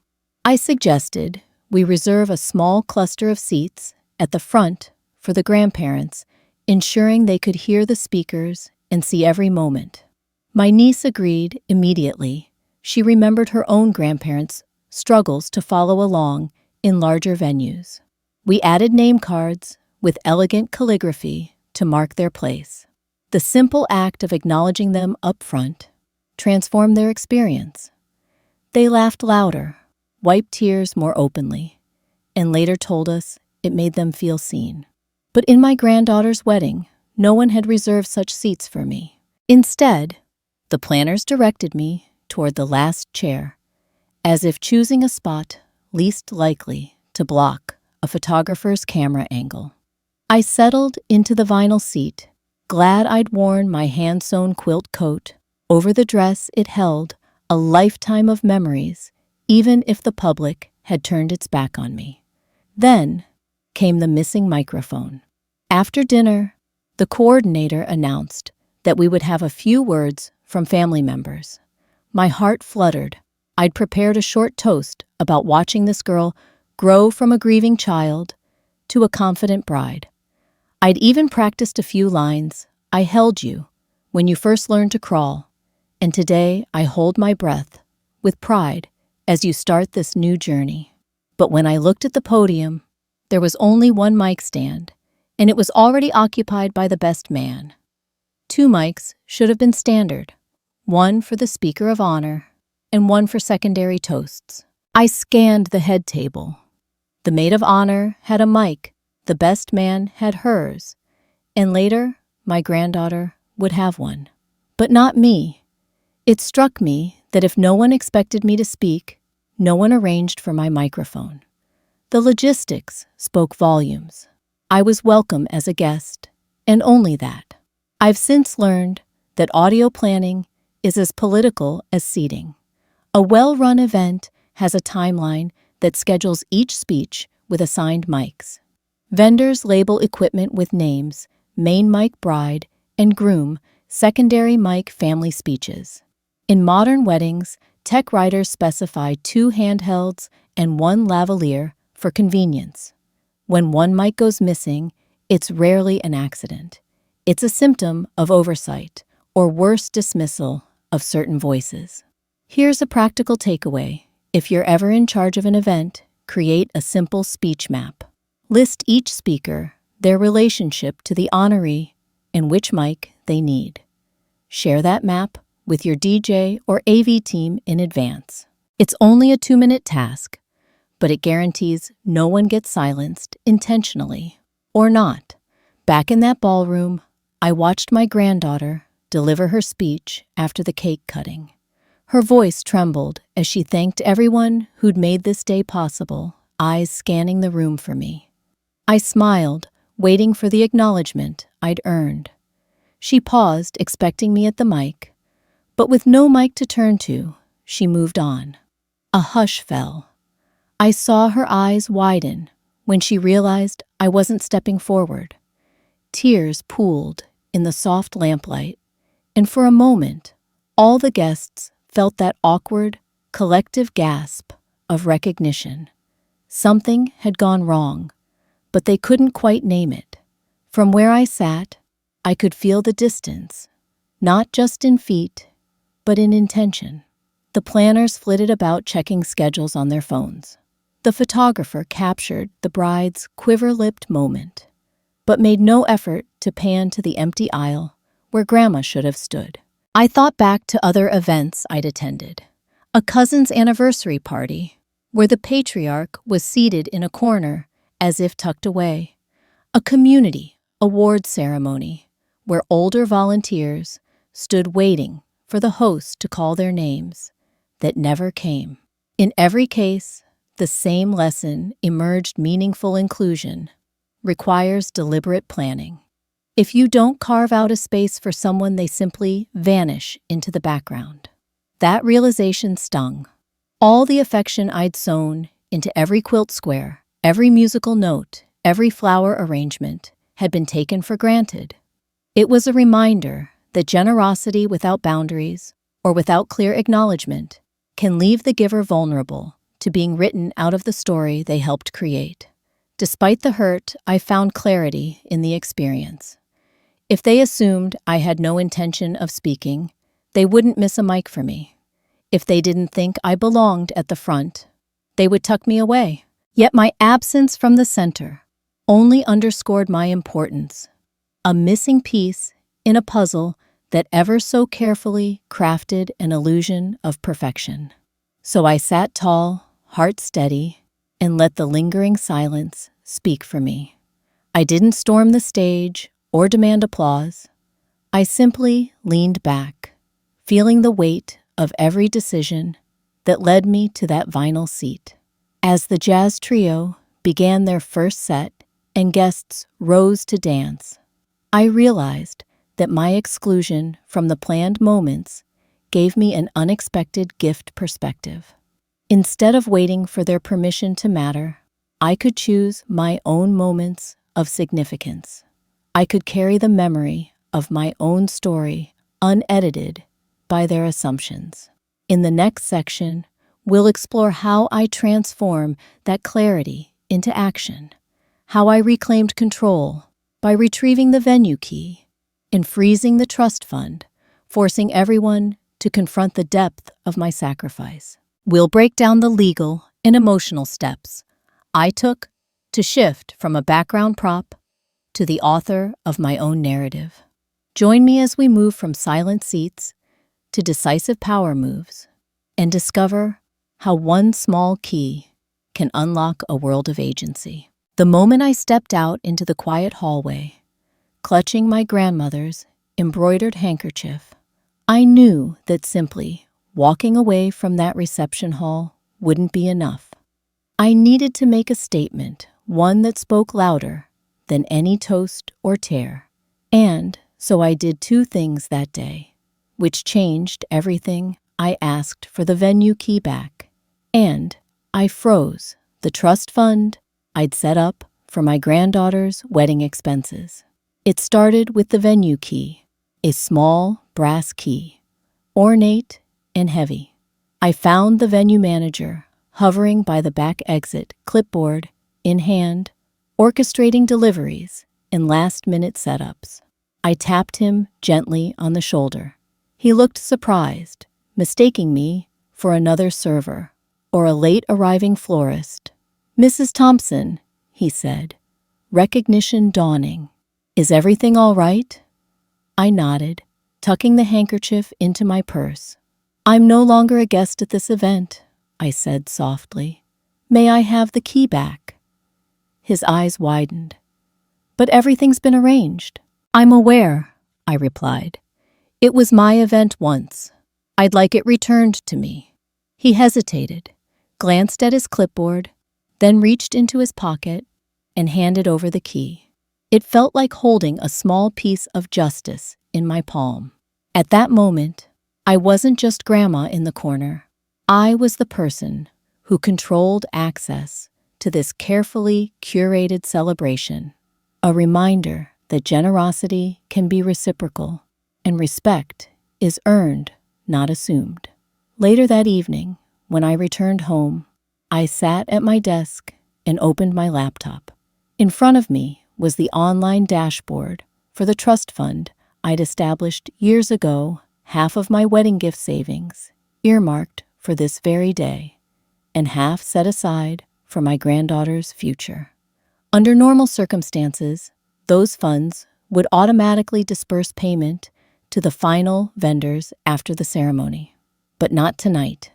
I suggested we reserve a small cluster of seats at the front for the grandparents, ensuring they could hear the speakers and see every moment. My niece agreed immediately. She remembered her own grandparents' struggles to follow along in larger venues. We added name cards with elegant calligraphy to mark their place. The simple act of acknowledging them up front transformed their experience. They laughed louder, wiped tears more openly, and later told us it made them feel seen. But in my granddaughter's wedding, no one had reserved such seats for me. Instead, the planners directed me toward the last chair, as if choosing a spot least likely to block a photographer's camera angle. I settled into the vinyl seat, glad I'd worn my hand-sewn quilt coat over the dress. It held a lifetime of memories, even if the public had turned its back on me. Then came the missing microphone. After dinner, the coordinator announced that we would have a few words from family members. My heart fluttered. I'd prepared a short toast about watching this girl grow from a grieving child to a confident bride. I'd even practiced a few lines. I held you when you first learned to crawl, and today I hold my breath with pride as you start this new journey. But when I looked at the podium, there was only one mic stand, and it was already occupied by the best man. 2 mics should have been standard, one for the speaker of honor and one for secondary toasts. I scanned the head table. The maid of honor had a mic, the best man had hers, and later my granddaughter would have one. But not me. It struck me that if no one expected me to speak, No one arranged for my microphone. The logistics spoke volumes. I was welcome as a guest, and only that. I've since learned that audio planning is as political as seating. A well-run event has a timeline that schedules each speech with assigned mics. Vendors label equipment with names: main mic bride and groom, secondary mic family speeches. In modern weddings, tech writers specify 2 handhelds and 1 lavalier for convenience. When one mic goes missing, it's rarely an accident. It's a symptom of oversight, or worse, dismissal of certain voices. Here's a practical takeaway. If you're ever in charge of an event, create a simple speech map. List each speaker, their relationship to the honoree, and which mic they need. Share that map with your DJ or AV team in advance. It's only a 2-minute task, but it guarantees no one gets silenced intentionally or not. Back in that ballroom, I watched my granddaughter deliver her speech after the cake cutting. Her voice trembled as she thanked everyone who'd made this day possible, eyes scanning the room for me. I smiled, waiting for the acknowledgement I'd earned. She paused, expecting me at the mic, but with no mic to turn to, she moved on. A hush fell. I saw her eyes widen when she realized I wasn't stepping forward. Tears pooled in the soft lamplight, and for a moment, all the guests felt that awkward, collective gasp of recognition. Something had gone wrong, but they couldn't quite name it. From where I sat, I could feel the distance, not just in feet, but in intention. The planners flitted about checking schedules on their phones. The photographer captured the bride's quiver-lipped moment, but made no effort to pan to the empty aisle where Grandma should have stood. I thought back to other events I'd attended. A cousin's anniversary party, where the patriarch was seated in a corner as if tucked away. A community awards ceremony, where older volunteers stood waiting for the host to call their names, that never came. In every case, the same lesson emerged: meaningful inclusion requires deliberate planning. If you don't carve out a space for someone, they simply vanish into the background. That realization stung. All the affection I'd sown into every quilt square, every musical note, every flower arrangement had been taken for granted. It was a reminder that generosity without boundaries or without clear acknowledgement can leave the giver vulnerable to being written out of the story they helped create. Despite the hurt, I found clarity in the experience. If they assumed I had no intention of speaking, they wouldn't miss a mic for me. If they didn't think I belonged at the front, they would tuck me away. Yet my absence from the center only underscored my importance, a missing piece in a puzzle that ever so carefully crafted an illusion of perfection. So I sat tall, heart steady, and let the lingering silence speak for me. I didn't storm the stage or demand applause. I simply leaned back, feeling the weight of every decision that led me to that vinyl seat. As the jazz trio began their first set and guests rose to dance, I realized that my exclusion from the planned moments gave me an unexpected gift perspective. Instead of waiting for their permission to matter, I could choose my own moments of significance. I could carry the memory of my own story unedited by their assumptions. In the next section, we'll explore how I transform that clarity into action, how I reclaimed control by retrieving the venue key and freezing the trust fund, forcing everyone to confront the depth of my sacrifice. We'll break down the legal and emotional steps I took to shift from a background prop to the author of my own narrative. Join me as we move from silent seats to decisive power moves and discover how one small key can unlock a world of agency. The moment I stepped out into the quiet hallway, clutching my grandmother's embroidered handkerchief, I knew that simply walking away from that reception hall wouldn't be enough. I needed to make a statement, one that spoke louder than any toast or tear. And so I did two things that day, which changed everything. I asked for the venue key back, and I froze the trust fund I'd set up for my granddaughter's wedding expenses. It started with the venue key, a small brass key, ornate and heavy. I found the venue manager hovering by the back exit, clipboard in hand, orchestrating deliveries and last-minute setups. I tapped him gently on the shoulder. He looked surprised, mistaking me for another server or a late-arriving florist. "Mrs. Thompson," he said, recognition dawning. "Is everything all right?" I nodded, tucking the handkerchief into my purse. "I'm no longer a guest at this event," I said softly. "May I have the key back?" His eyes widened. "But everything's been arranged." "I'm aware," I replied. "It was my event once. I'd like it returned to me." He hesitated, glanced at his clipboard, then reached into his pocket and handed over the key. It felt like holding a small piece of justice in my palm. At that moment, I wasn't just Grandma in the corner. I was the person who controlled access to this carefully curated celebration, a reminder that generosity can be reciprocal and respect is earned, not assumed. Later that evening, when I returned home, I sat at my desk and opened my laptop. In front of me was the online dashboard for the trust fund I'd established years ago, half of my wedding gift savings earmarked for this very day, and half set aside for my granddaughter's future. Under normal circumstances, those funds would automatically disperse payment to the final vendors after the ceremony. But not tonight.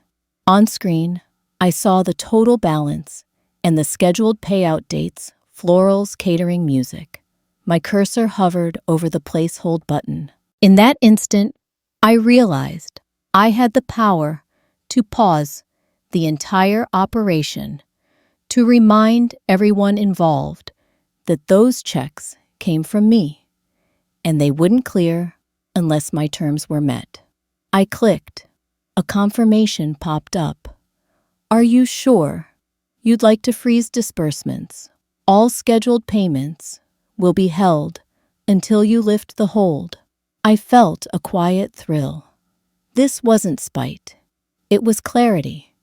On screen, I saw the total balance and the scheduled payout dates, florals, catering, music. My cursor hovered over the placehold button. In that instant, I realized I had the power to pause the entire operation, to remind everyone involved that those checks came from me, and they wouldn't clear unless my terms were met. I clicked. A confirmation popped up. "Are you sure you'd like to freeze disbursements? All scheduled payments will be held until you lift the hold." I felt a quiet thrill. This wasn't spite. It was clarity.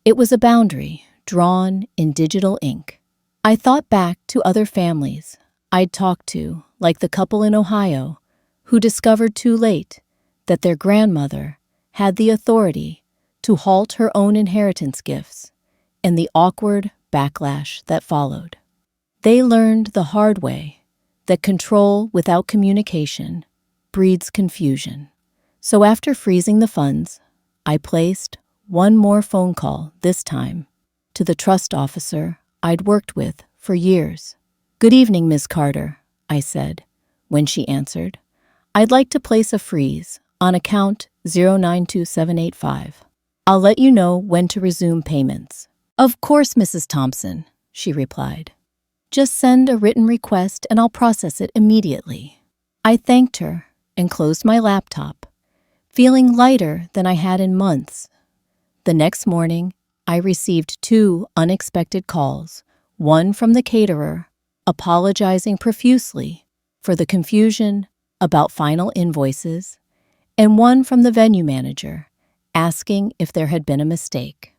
It was a boundary drawn in digital ink. I thought back to other families I'd talked to, like the couple in Ohio, who discovered too late that their grandmother had the authority to halt her own inheritance gifts, and the awkward backlash that followed. They learned the hard way that control without communication breeds confusion. So after freezing the funds, I placed one more phone call, this time to the trust officer I'd worked with for years. "Good evening, Ms. Carter," I said when she answered. "I'd like to place a freeze on account 092785. I'll let you know when to resume payments." "Of course, Mrs. Thompson," she replied. "Just send a written request and I'll process it immediately." I thanked her and closed my laptop, feeling lighter than I had in months. The next morning, I received two unexpected calls, one from the caterer, apologizing profusely for the confusion about final invoices, and one from the venue manager, asking if there had been a mistake.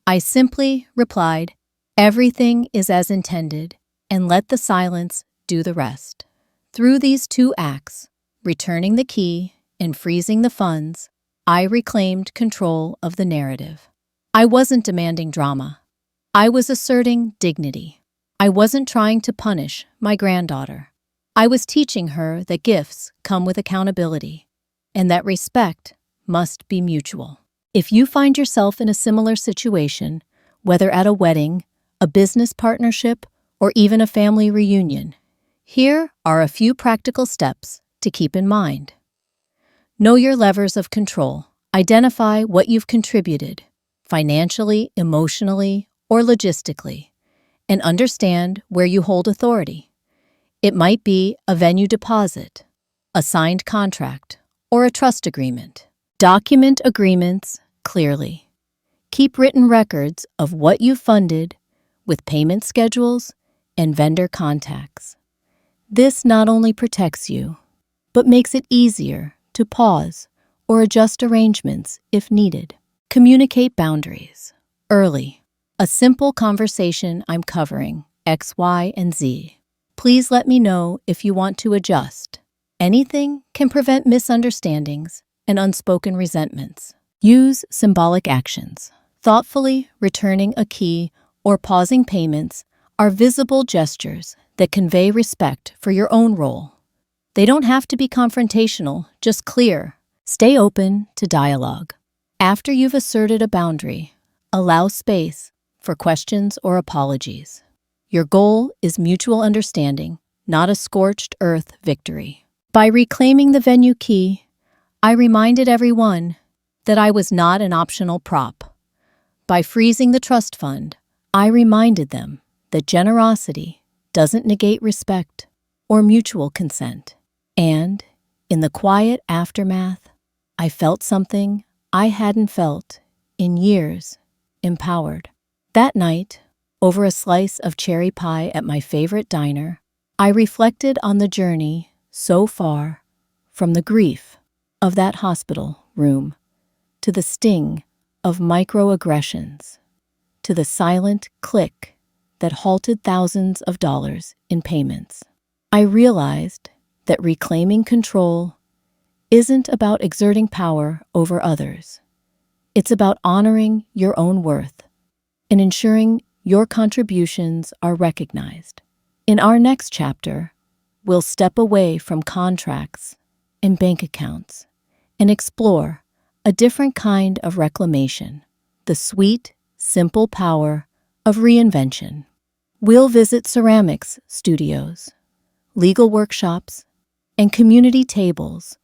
I simply replied, "Everything is as intended," and let the silence do the rest. Through these two acts, returning the key and freezing the funds, I reclaimed control of the narrative. I wasn't demanding drama. I was asserting dignity. I wasn't trying to punish my granddaughter. I was teaching her that gifts come with accountability, and that respect must be mutual. If you find yourself in a similar situation, whether at a wedding, a business partnership, or even a family reunion, here are a few practical steps to keep in mind. Know your levers of control. Identify what you've contributed. financially, emotionally, or logistically, and understand where you hold authority. It might be a venue deposit, a signed contract, or a trust agreement. Document agreements clearly. Keep written records of what you funded with payment schedules and vendor contacts. This not only protects you, but makes it easier to pause or adjust arrangements if needed. Communicate boundaries early. A simple conversation: I'm covering X, Y, and Z. Please let me know if you want to adjust. Anything can prevent misunderstandings and unspoken resentments. Use symbolic actions. Thoughtfully returning a key or pausing payments are visible gestures that convey respect for your own role. They don't have to be confrontational, just clear. Stay open to dialogue. After you've asserted a boundary, allow space for questions or apologies. Your goal is mutual understanding, not a scorched earth victory. By reclaiming the venue key, I reminded everyone that I was not an optional prop. By freezing the trust fund, I reminded them that generosity doesn't negate respect or mutual consent. And, in the quiet aftermath, I felt something I hadn't felt in years: empowered. That night, over a slice of cherry pie at my favorite diner, I reflected on the journey so far, from the grief of that hospital room to the sting of microaggressions, to the silent click that halted thousands of dollars in payments. I realized that reclaiming control isn't about exerting power over others. It's about honoring your own worth and ensuring your contributions are recognized. In our next chapter, we'll step away from contracts and bank accounts and explore a different kind of reclamation: the sweet, simple power of reinvention. We'll visit ceramics studios, legal workshops, and community tables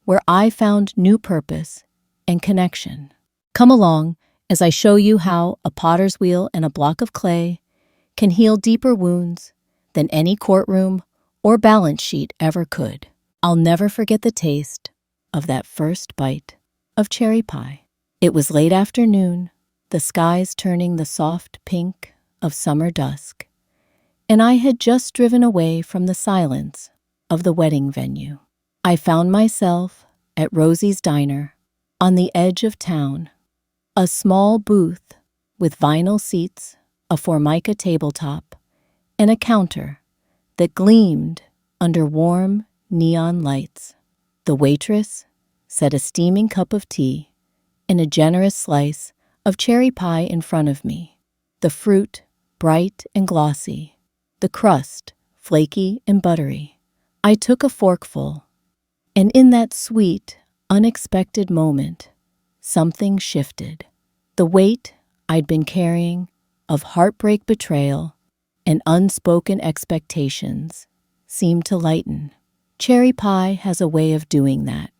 where I found new purpose and connection. Come along as I show you how a potter's wheel and a block of clay can heal deeper wounds than any courtroom or balance sheet ever could. I'll never forget the taste of that first bite of cherry pie. It was late afternoon, the skies turning the soft pink of summer dusk, and I had just driven away from the silence of the wedding venue. I found myself at Rosie's Diner on the edge of town, a small booth with vinyl seats, a Formica tabletop, and a counter that gleamed under warm neon lights. The waitress set a steaming cup of tea and a generous slice of cherry pie in front of me, the fruit bright and glossy, the crust flaky and buttery. I took a forkful, and in that sweet, unexpected moment, something shifted. The weight I'd been carrying of heartbreak, betrayal, and unspoken expectations seemed to lighten. Cherry pie has a way of doing that.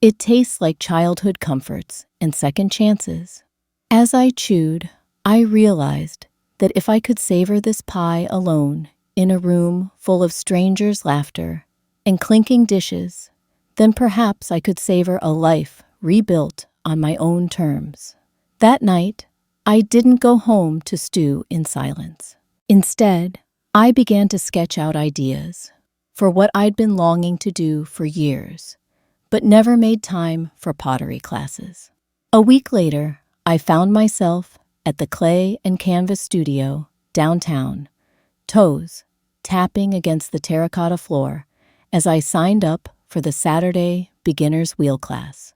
It tastes like childhood comforts and second chances. As I chewed, I realized that if I could savor this pie alone in a room full of strangers' laughter and clinking dishes, then perhaps I could savor a life rebuilt on my own terms. That night, I didn't go home to stew in silence. Instead, I began to sketch out ideas for what I'd been longing to do for years, but never made time for pottery classes. A week later, I found myself at the clay and canvas studio downtown, toes tapping against the terracotta floor as I signed up for the Saturday beginner's wheel class.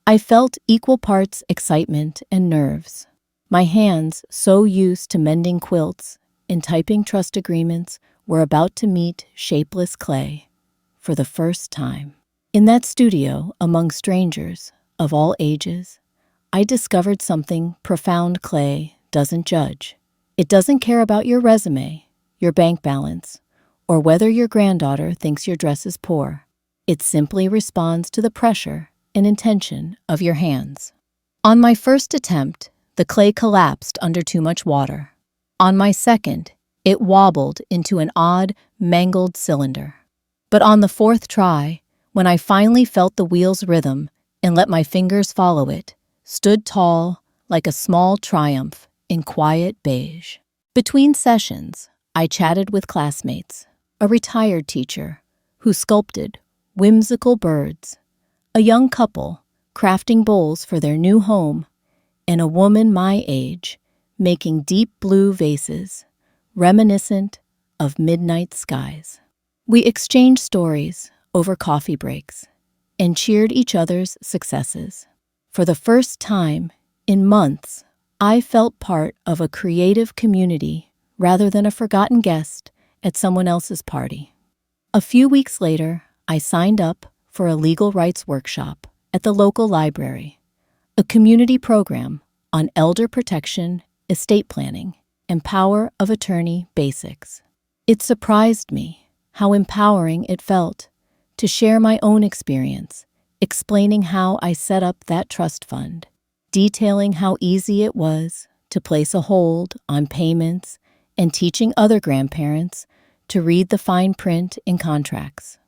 I felt equal parts excitement and nerves. My hands, so used to mending quilts and typing trust agreements, were about to meet shapeless clay for the first time. In that studio, among strangers of all ages, I discovered something profound: clay doesn't judge. It doesn't care about your resume, your bank balance, or whether your granddaughter thinks your dress is poor. It simply responds to the pressure and intention of your hands. On my first attempt, The clay collapsed under too much water. On my second, it wobbled into an odd, mangled cylinder. But on the fourth try, when I finally felt the wheel's rhythm and let my fingers follow it, stood tall like a small triumph in quiet beige. Between sessions, I chatted with classmates, a retired teacher who sculpted whimsical birds, a young couple crafting bowls for their new home, and a woman my age making deep blue vases reminiscent of midnight skies. We exchanged stories over coffee breaks and cheered each other's successes. For the first time in months, I felt part of a creative community rather than a forgotten guest at someone else's party. A few weeks later, I signed up for a legal rights workshop at the local library, a community program on elder protection, estate planning, and power of attorney basics. It surprised me how empowering it felt to share my own experience, explaining how I set up that trust fund, detailing how easy it was to place a hold on payments, and teaching other grandparents to read the fine print in contracts.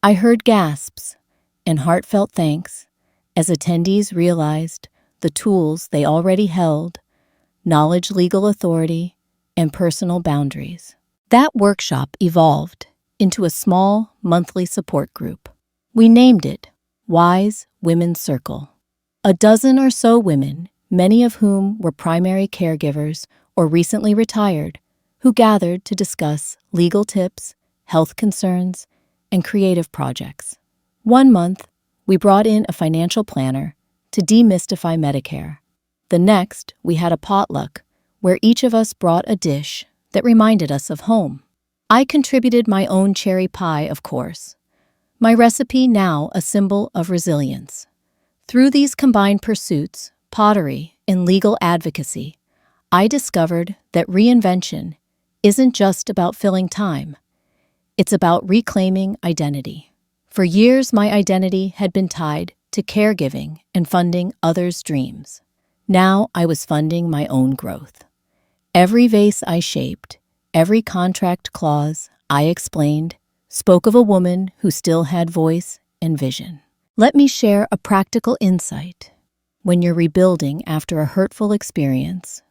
I heard gasps and heartfelt thanks as attendees realized the tools they already held: knowledge, legal authority, and personal boundaries. That workshop evolved into a small monthly support group. We named it Wise Women's Circle. A dozen or so women, many of whom were primary caregivers or recently retired, who gathered to discuss legal tips, health concerns, and creative projects. One month, we brought in a financial planner to demystify Medicare. The next, we had a potluck where each of us brought a dish that reminded us of home. I contributed my own cherry pie, of course, my recipe now a symbol of resilience. Through these combined pursuits, pottery and legal advocacy, I discovered that reinvention isn't just about filling time. It's about reclaiming identity. For years, my identity had been tied to caregiving and funding others' dreams. Now I was funding my own growth. Every vase I shaped, every contract clause I explained, spoke of a woman who still had voice and vision. Let me share a practical insight. When you're rebuilding after a hurtful experience,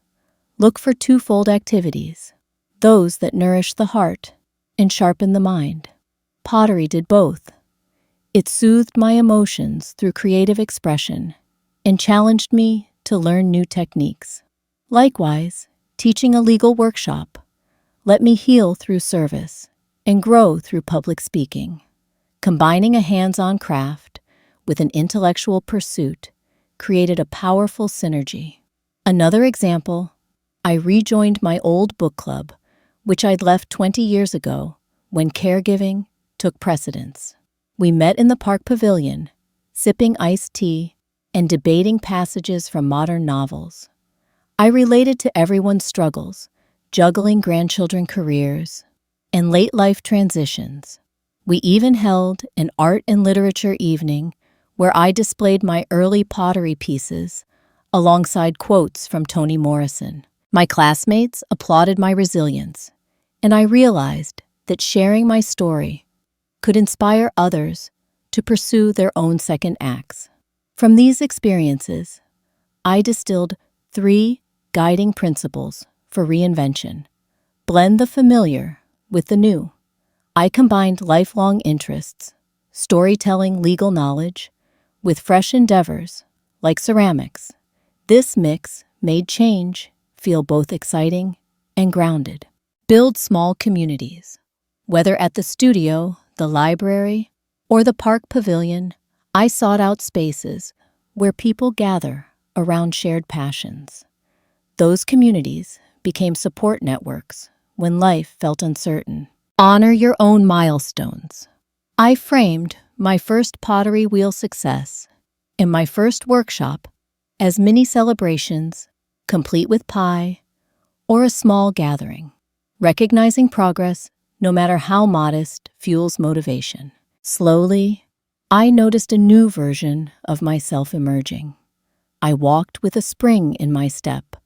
look for twofold activities: those that nourish the heart and sharpen the mind. Pottery did both. It soothed my emotions through creative expression and challenged me to learn new techniques. Likewise, teaching a legal workshop let me heal through service and grow through public speaking. Combining a hands-on craft with an intellectual pursuit created a powerful synergy. Another example, I rejoined my old book club, which I'd left 20 years ago when caregiving took precedence. We met in the park pavilion, sipping iced tea and debating passages from modern novels. I related to everyone's struggles, juggling grandchildren careers and late life transitions. We even held an art and literature evening where I displayed my early pottery pieces alongside quotes from Toni Morrison. My classmates applauded my resilience, and I realized that sharing my story could inspire others to pursue their own second acts. From these experiences, I distilled 3 guiding principles for reinvention. Blend the familiar with the new. I combined lifelong interests, storytelling, legal knowledge, with fresh endeavors like ceramics. This mix made change feel both exciting and grounded. Build small communities. Whether at the studio, the library, or the park pavilion, I sought out spaces where people gather around shared passions. Those communities became support networks when life felt uncertain. Honor your own milestones. I framed my first pottery wheel success and my first workshop as mini celebrations, complete with pie, or a small gathering. Recognizing progress, no matter how modest, fuels motivation. Slowly, I noticed a new version of myself emerging. I walked with a spring in my step,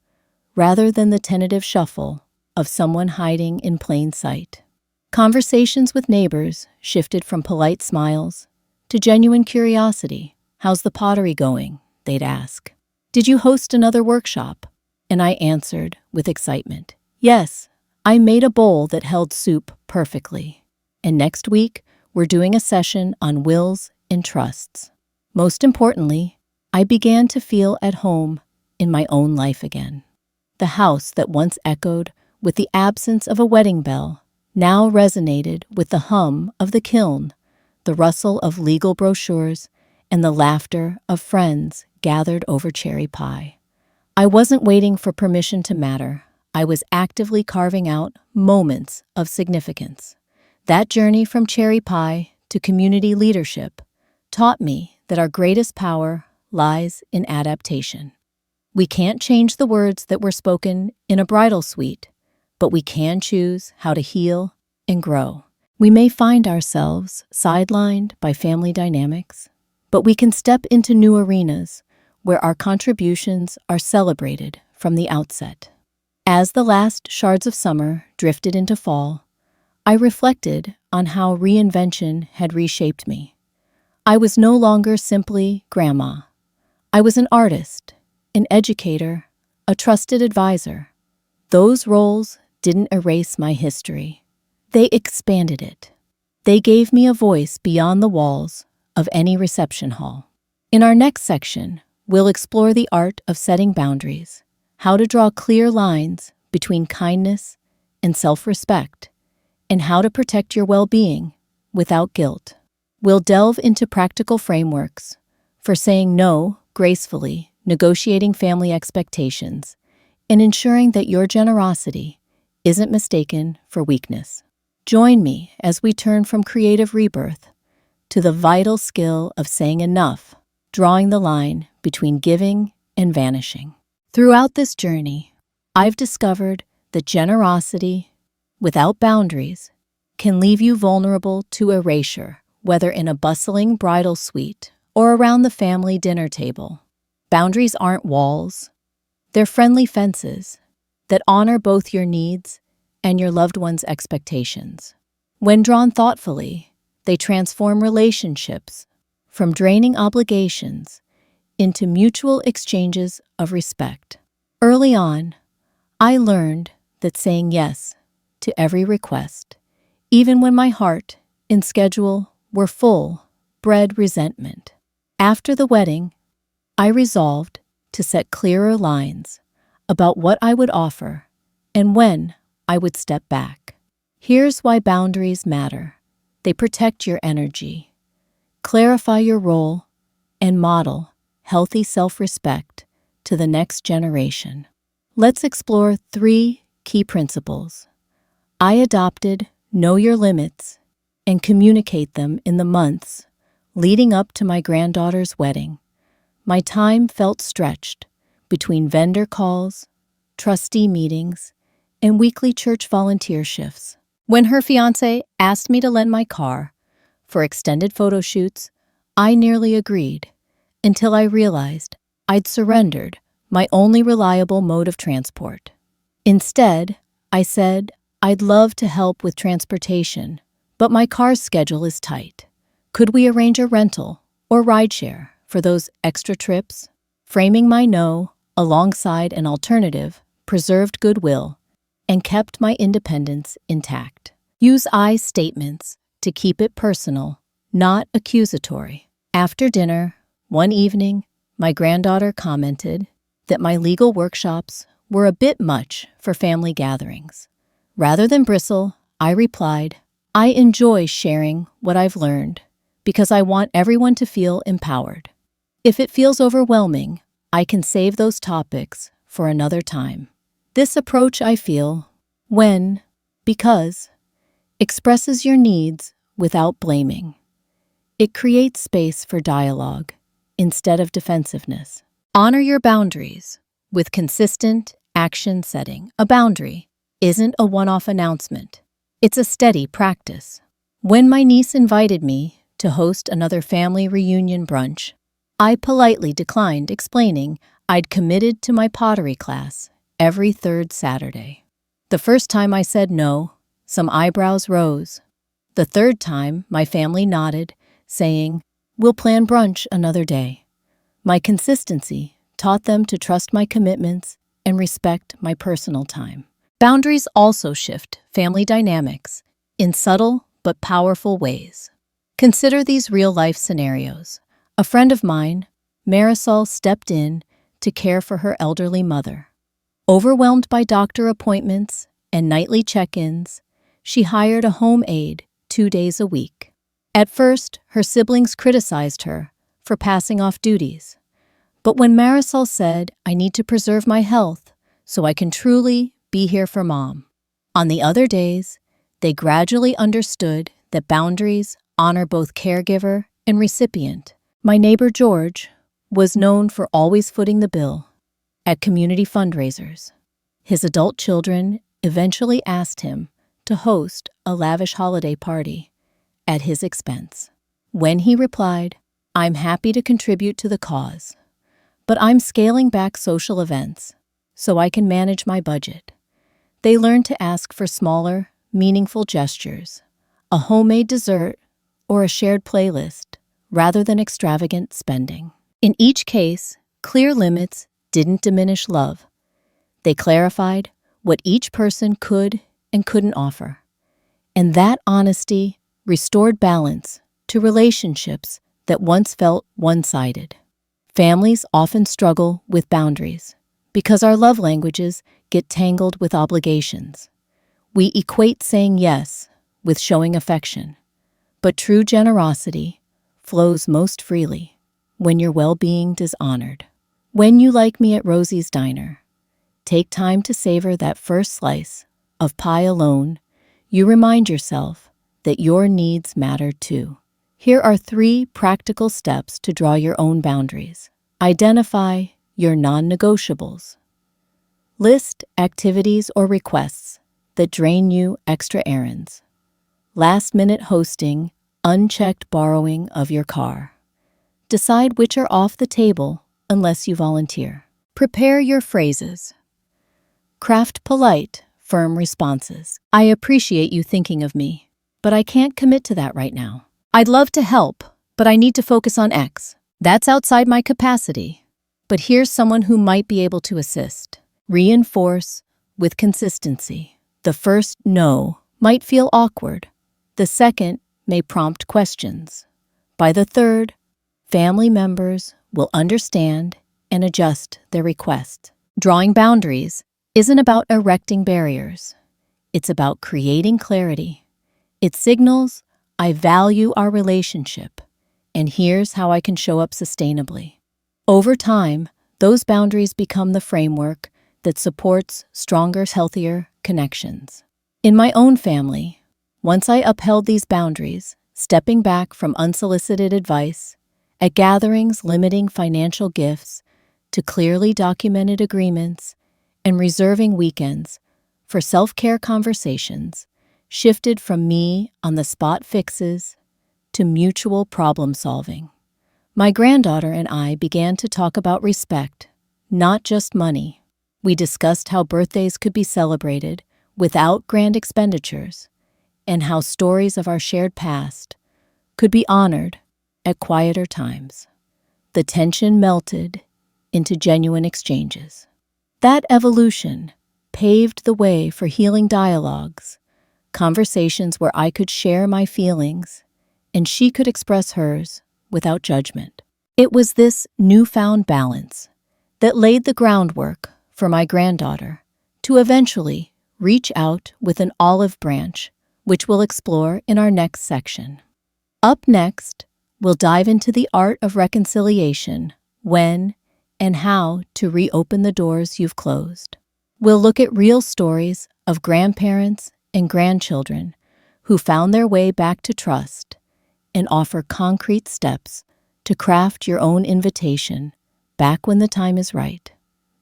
rather than the tentative shuffle of someone hiding in plain sight. Conversations with neighbors shifted from polite smiles to genuine curiosity. "How's the pottery going?" they'd ask. "Did you host another workshop?" And I answered with excitement, "Yes, I made a bowl that held soup perfectly. And next week, we're doing a session on wills and trusts." Most importantly, I began to feel at home in my own life again. The house that once echoed with the absence of a wedding bell now resonated with the hum of the kiln, the rustle of legal brochures, and the laughter of friends gathered over cherry pie. I wasn't waiting for permission to matter. I was actively carving out moments of significance. That journey from cherry pie to community leadership taught me that our greatest power lies in adaptation. We can't change the words that were spoken in a bridal suite, but we can choose how to heal and grow. We may find ourselves sidelined by family dynamics, but we can step into new arenas where our contributions are celebrated from the outset. As the last shards of summer drifted into fall, I reflected on how reinvention had reshaped me. I was no longer simply grandma. I was an artist, an educator, a trusted advisor. Those roles didn't erase my history. They expanded it. They gave me a voice beyond the walls of any reception hall. In our next section, we'll explore the art of setting boundaries, how to draw clear lines between kindness and self-respect, and how to protect your well-being without guilt. We'll delve into practical frameworks for saying no gracefully, negotiating family expectations, and ensuring that your generosity isn't mistaken for weakness. Join me as we turn from creative rebirth to the vital skill of saying enough, drawing the line between giving and vanishing. Throughout this journey, I've discovered that generosity without boundaries can leave you vulnerable to erasure, whether in a bustling bridal suite or around the family dinner table. Boundaries aren't walls. They're friendly fences that honor both your needs and your loved one's expectations. When drawn thoughtfully, they transform relationships from draining obligations into mutual exchanges of respect. Early on, I learned that saying yes to every request, even when my heart and schedule were full, bred resentment. After the wedding, I resolved to set clearer lines about what I would offer and when I would step back. Here's why boundaries matter. They protect your energy, clarify your role, and model healthy self-respect to the next generation. Let's explore 3 key principles. I adopted know your limits and communicate them in the months leading up to my granddaughter's wedding. My time felt stretched between vendor calls, trustee meetings, and weekly church volunteer shifts. When her fiancé asked me to lend my car for extended photo shoots, I nearly agreed until I realized I'd surrendered my only reliable mode of transport. Instead, I said, "I'd love to help with transportation, but my car's schedule is tight. Could we arrange a rental or rideshare for those extra trips?" Framing my no alongside an alternative preserved goodwill and kept my independence intact. Use I statements to keep it personal, not accusatory. After dinner, one evening, my granddaughter commented that my legal workshops were a bit much for family gatherings. Rather than bristle, I replied, "I enjoy sharing what I've learned because I want everyone to feel empowered. If it feels overwhelming, I can save those topics for another time." This approach, I feel, because, expresses your needs without blaming. It creates space for dialogue instead of defensiveness. Honor your boundaries with consistent action setting. A boundary isn't a one-off announcement. It's a steady practice. When my niece invited me to host another family reunion brunch, I politely declined, explaining I'd committed to my pottery class every third Saturday. The first time I said no, some eyebrows rose. The third time, my family nodded, saying, "We'll plan brunch another day." My consistency taught them to trust my commitments and respect my personal time. Boundaries also shift family dynamics in subtle but powerful ways. Consider these real-life scenarios. A friend of mine, Marisol, stepped in to care for her elderly mother. Overwhelmed by doctor appointments and nightly check-ins, she hired a home aide 2 days a week. At first, her siblings criticized her for passing off duties. But when Marisol said, "I need to preserve my health so I can truly be here for Mom," on the other days, they gradually understood that boundaries honor both caregiver and recipient. My neighbor George was known for always footing the bill at community fundraisers. His adult children eventually asked him to host a lavish holiday party at his expense. When he replied, "I'm happy to contribute to the cause, but I'm scaling back social events so I can manage my budget," they learned to ask for smaller, meaningful gestures, a homemade dessert, or a shared playlist, rather than extravagant spending. In each case, clear limits didn't diminish love. They clarified what each person could and couldn't offer. And that honesty restored balance to relationships that once felt one-sided. Families often struggle with boundaries because our love languages get tangled with obligations. We equate saying yes with showing affection, but true generosity flows most freely when your well-being is honored. When you like me at Rosie's Diner, take time to savor that first slice of pie alone. You remind yourself that your needs matter too. Here are 3 practical steps to draw your own boundaries. Identify your non-negotiables. List activities or requests that drain you: extra errands, last-minute hosting, unchecked borrowing of your car. Decide which are off the table unless you volunteer. Prepare your phrases. Craft polite, firm responses. "I appreciate you thinking of me, but I can't commit to that right now. I'd love to help, but I need to focus on X. That's outside my capacity, but here's someone who might be able to assist." Reinforce with consistency. The first no might feel awkward. The second may prompt questions. By the third, family members will understand and adjust their request. Drawing boundaries isn't about erecting barriers. It's about creating clarity. It signals, "I value our relationship, and here's how I can show up sustainably." Over time, those boundaries become the framework that supports stronger, healthier connections. In my own family, once I upheld these boundaries, stepping back from unsolicited advice, at gatherings limiting financial gifts to clearly documented agreements, and reserving weekends for self-care conversations, shifted from me on the spot fixes to mutual problem solving. My granddaughter and I began to talk about respect, not just money. We discussed how birthdays could be celebrated without grand expenditures, and how stories of our shared past could be honored at quieter times. The tension melted into genuine exchanges. That evolution paved the way for healing dialogues, conversations where I could share my feelings and she could express hers without judgment. It was this newfound balance that laid the groundwork for my granddaughter to eventually reach out with an olive branch, which we'll explore in our next section. Up next, we'll dive into the art of reconciliation, when and how to reopen the doors you've closed. We'll look at real stories of grandparents and grandchildren who found their way back to trust, and offer concrete steps to craft your own invitation back when the time is right.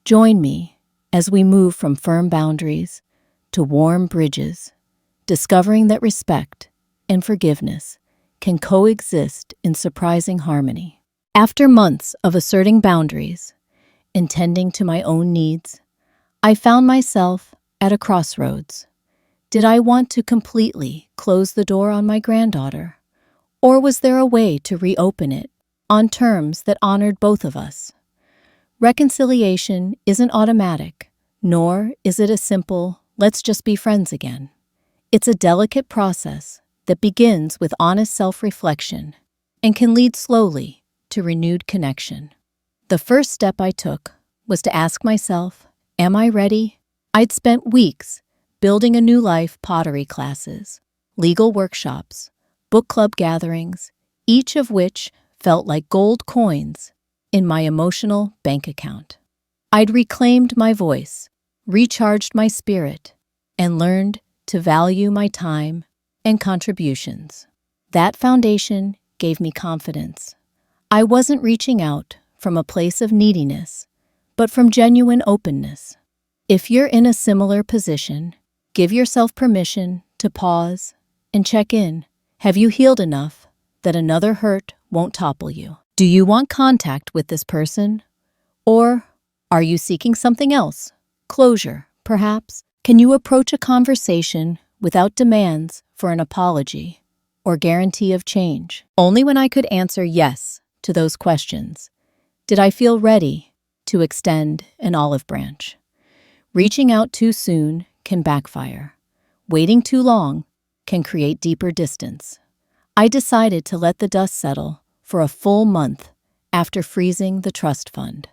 Join me as we move from firm boundaries to warm bridges, discovering that respect and forgiveness can coexist in surprising harmony. After months of asserting boundaries and tending to my own needs, I found myself at a crossroads. Did I want to completely close the door on my granddaughter, or was there a way to reopen it on terms that honored both of us? Reconciliation isn't automatic, nor is it a simple, let's just be friends again. It's a delicate process that begins with honest self-reflection and can lead slowly to renewed connection. The first step I took was to ask myself, am I ready? I'd spent weeks building a new life, pottery classes, legal workshops, book club gatherings, each of which felt like gold coins in my emotional bank account. I'd reclaimed my voice, recharged my spirit, and learned to value my time and contributions. That foundation gave me confidence. I wasn't reaching out from a place of neediness, but from genuine openness. If you're in a similar position, give yourself permission to pause and check in. Have you healed enough that another hurt won't topple you? Do you want contact with this person? Or are you seeking something else? Closure, perhaps? Can you approach a conversation without demands for an apology or guarantee of change? Only when I could answer yes to those questions did I feel ready to extend an olive branch. Reaching out too soon can backfire. Waiting too long can create deeper distance. I decided to let the dust settle for a full month after freezing the trust fund.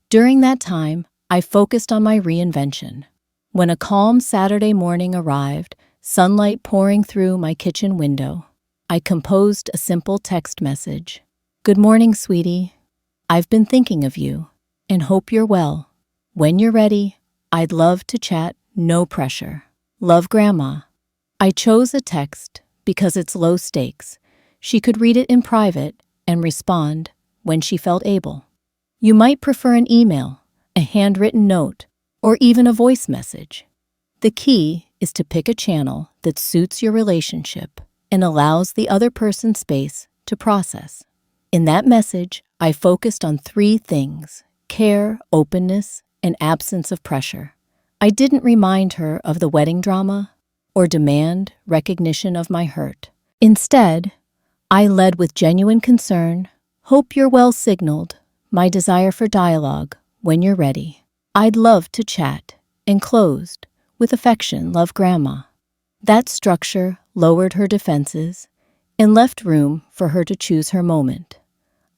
During that time, I focused on my reinvention. When a calm Saturday morning arrived, sunlight pouring through my kitchen window, I composed a simple text message. Good morning, sweetie. I've been thinking of you and hope you're well. When you're ready, I'd love to chat, no pressure. Love, Grandma. I chose a text because it's low stakes. She could read it in private and respond when she felt able. You might prefer an email, a handwritten note, or even a voice message. The key is to pick a channel that suits your relationship and allows the other person space to process. In that message, I focused on 3 things: care, openness, and absence of pressure. I didn't remind her of the wedding drama or demand recognition of my hurt. Instead, I led with genuine concern, hope you're well signaled, my desire for dialogue when you're ready. I'd love to chat, and closed with affection, love, Grandma. That structure lowered her defenses and left room for her to choose her moment.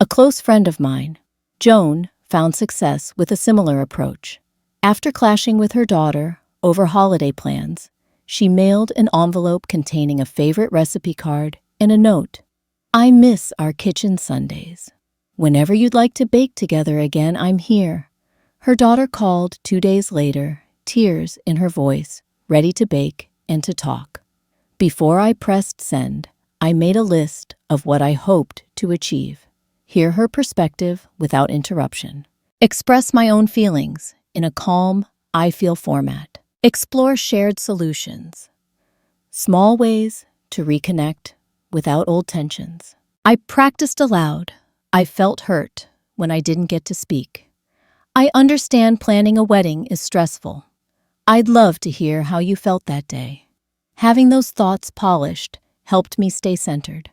A close friend of mine, Joan, found success with a similar approach. After clashing with her daughter over holiday plans, she mailed an envelope containing a favorite recipe card and a note. I miss our kitchen Sundays. Whenever you'd like to bake together again, I'm here. Her daughter called 2 days later, tears in her voice, ready to bake and to talk. Before I pressed send, I made a list of what I hoped to achieve. Hear her perspective without interruption. Express my own feelings in a calm, I feel format. Explore shared solutions. Small ways to reconnect without old tensions. I practiced aloud. I felt hurt when I didn't get to speak. I understand planning a wedding is stressful. I'd love to hear how you felt that day. Having those thoughts polished helped me stay centered.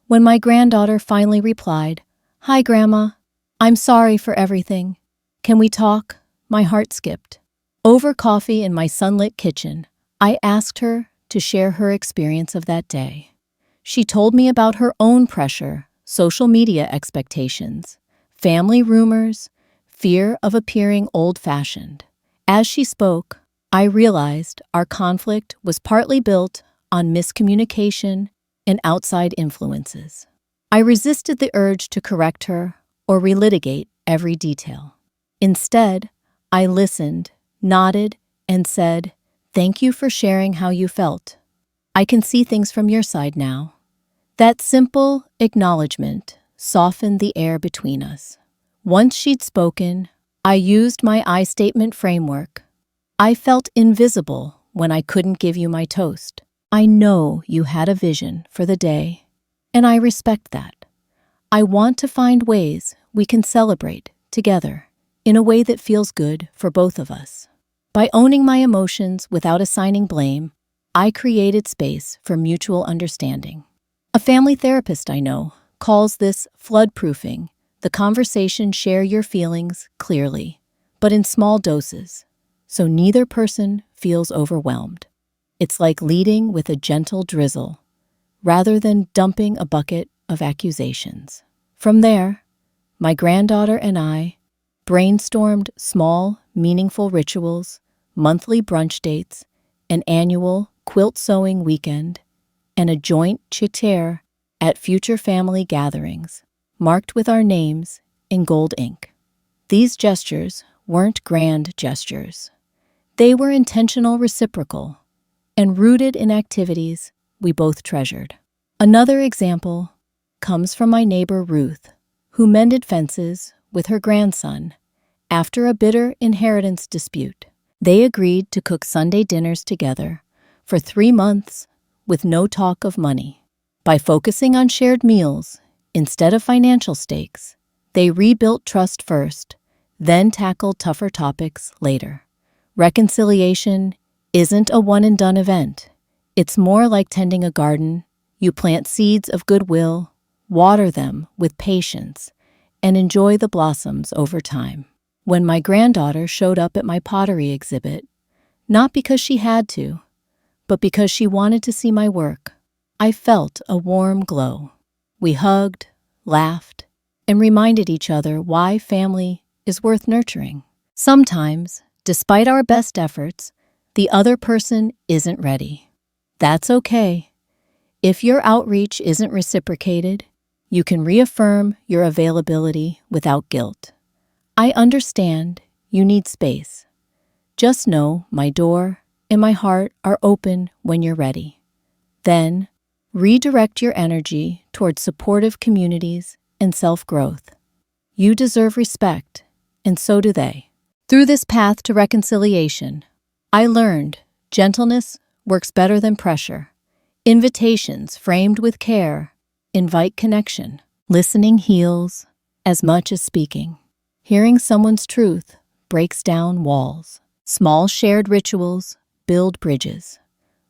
When my granddaughter finally replied, Hi, Grandma. I'm sorry for everything. Can we talk? My heart skipped. Over coffee in my sunlit kitchen, I asked her to share her experience of that day. She told me about her own pressure, social media expectations, family rumors, fear of appearing old-fashioned. As she spoke, I realized our conflict was partly built on miscommunication and outside influences. I resisted the urge to correct her or relitigate every detail. Instead, I listened, nodded, and said, Thank you for sharing how you felt. I can see things from your side now. That simple acknowledgement softened the air between us. Once she'd spoken, I used my I statement framework. I felt invisible when I couldn't give you my toast. I know you had a vision for the day, and I respect that. I want to find ways we can celebrate together in a way that feels good for both of us. By owning my emotions without assigning blame, I created space for mutual understanding. A family therapist I know calls this flood-proofing, the conversation share your feelings clearly, but in small doses, so neither person feels overwhelmed. It's like leading with a gentle drizzle, rather than dumping a bucket of accusations. From there, my granddaughter and I brainstormed small, meaningful rituals, monthly brunch dates, an annual quilt sewing weekend, and a joint chit-chat at future family gatherings, marked with our names in gold ink. These gestures weren't grand gestures. They were intentional, reciprocal, and rooted in activities we both treasured. Another example comes from my neighbor Ruth, who mended fences with her grandson after a bitter inheritance dispute. They agreed to cook Sunday dinners together for 3 months with no talk of money. By focusing on shared meals instead of financial stakes, they rebuilt trust first, then tackled tougher topics later. Reconciliation isn't a one-and-done event. It's more like tending a garden. You plant seeds of goodwill, water them with patience, and enjoy the blossoms over time. When my granddaughter showed up at my pottery exhibit, not because she had to, but because she wanted to see my work, I felt a warm glow. We hugged, laughed, and reminded each other why family is worth nurturing. Sometimes, despite our best efforts, the other person isn't ready. That's okay. If your outreach isn't reciprocated, you can reaffirm your availability without guilt. I understand you need space. Just know my door and my heart are open when you're ready. Then, redirect your energy towards supportive communities and self-growth. You deserve respect, and so do they. Through this path to reconciliation, I learned gentleness works better than pressure. Invitations framed with care invite connection. Listening heals as much as speaking. Hearing someone's truth breaks down walls. Small shared rituals build bridges.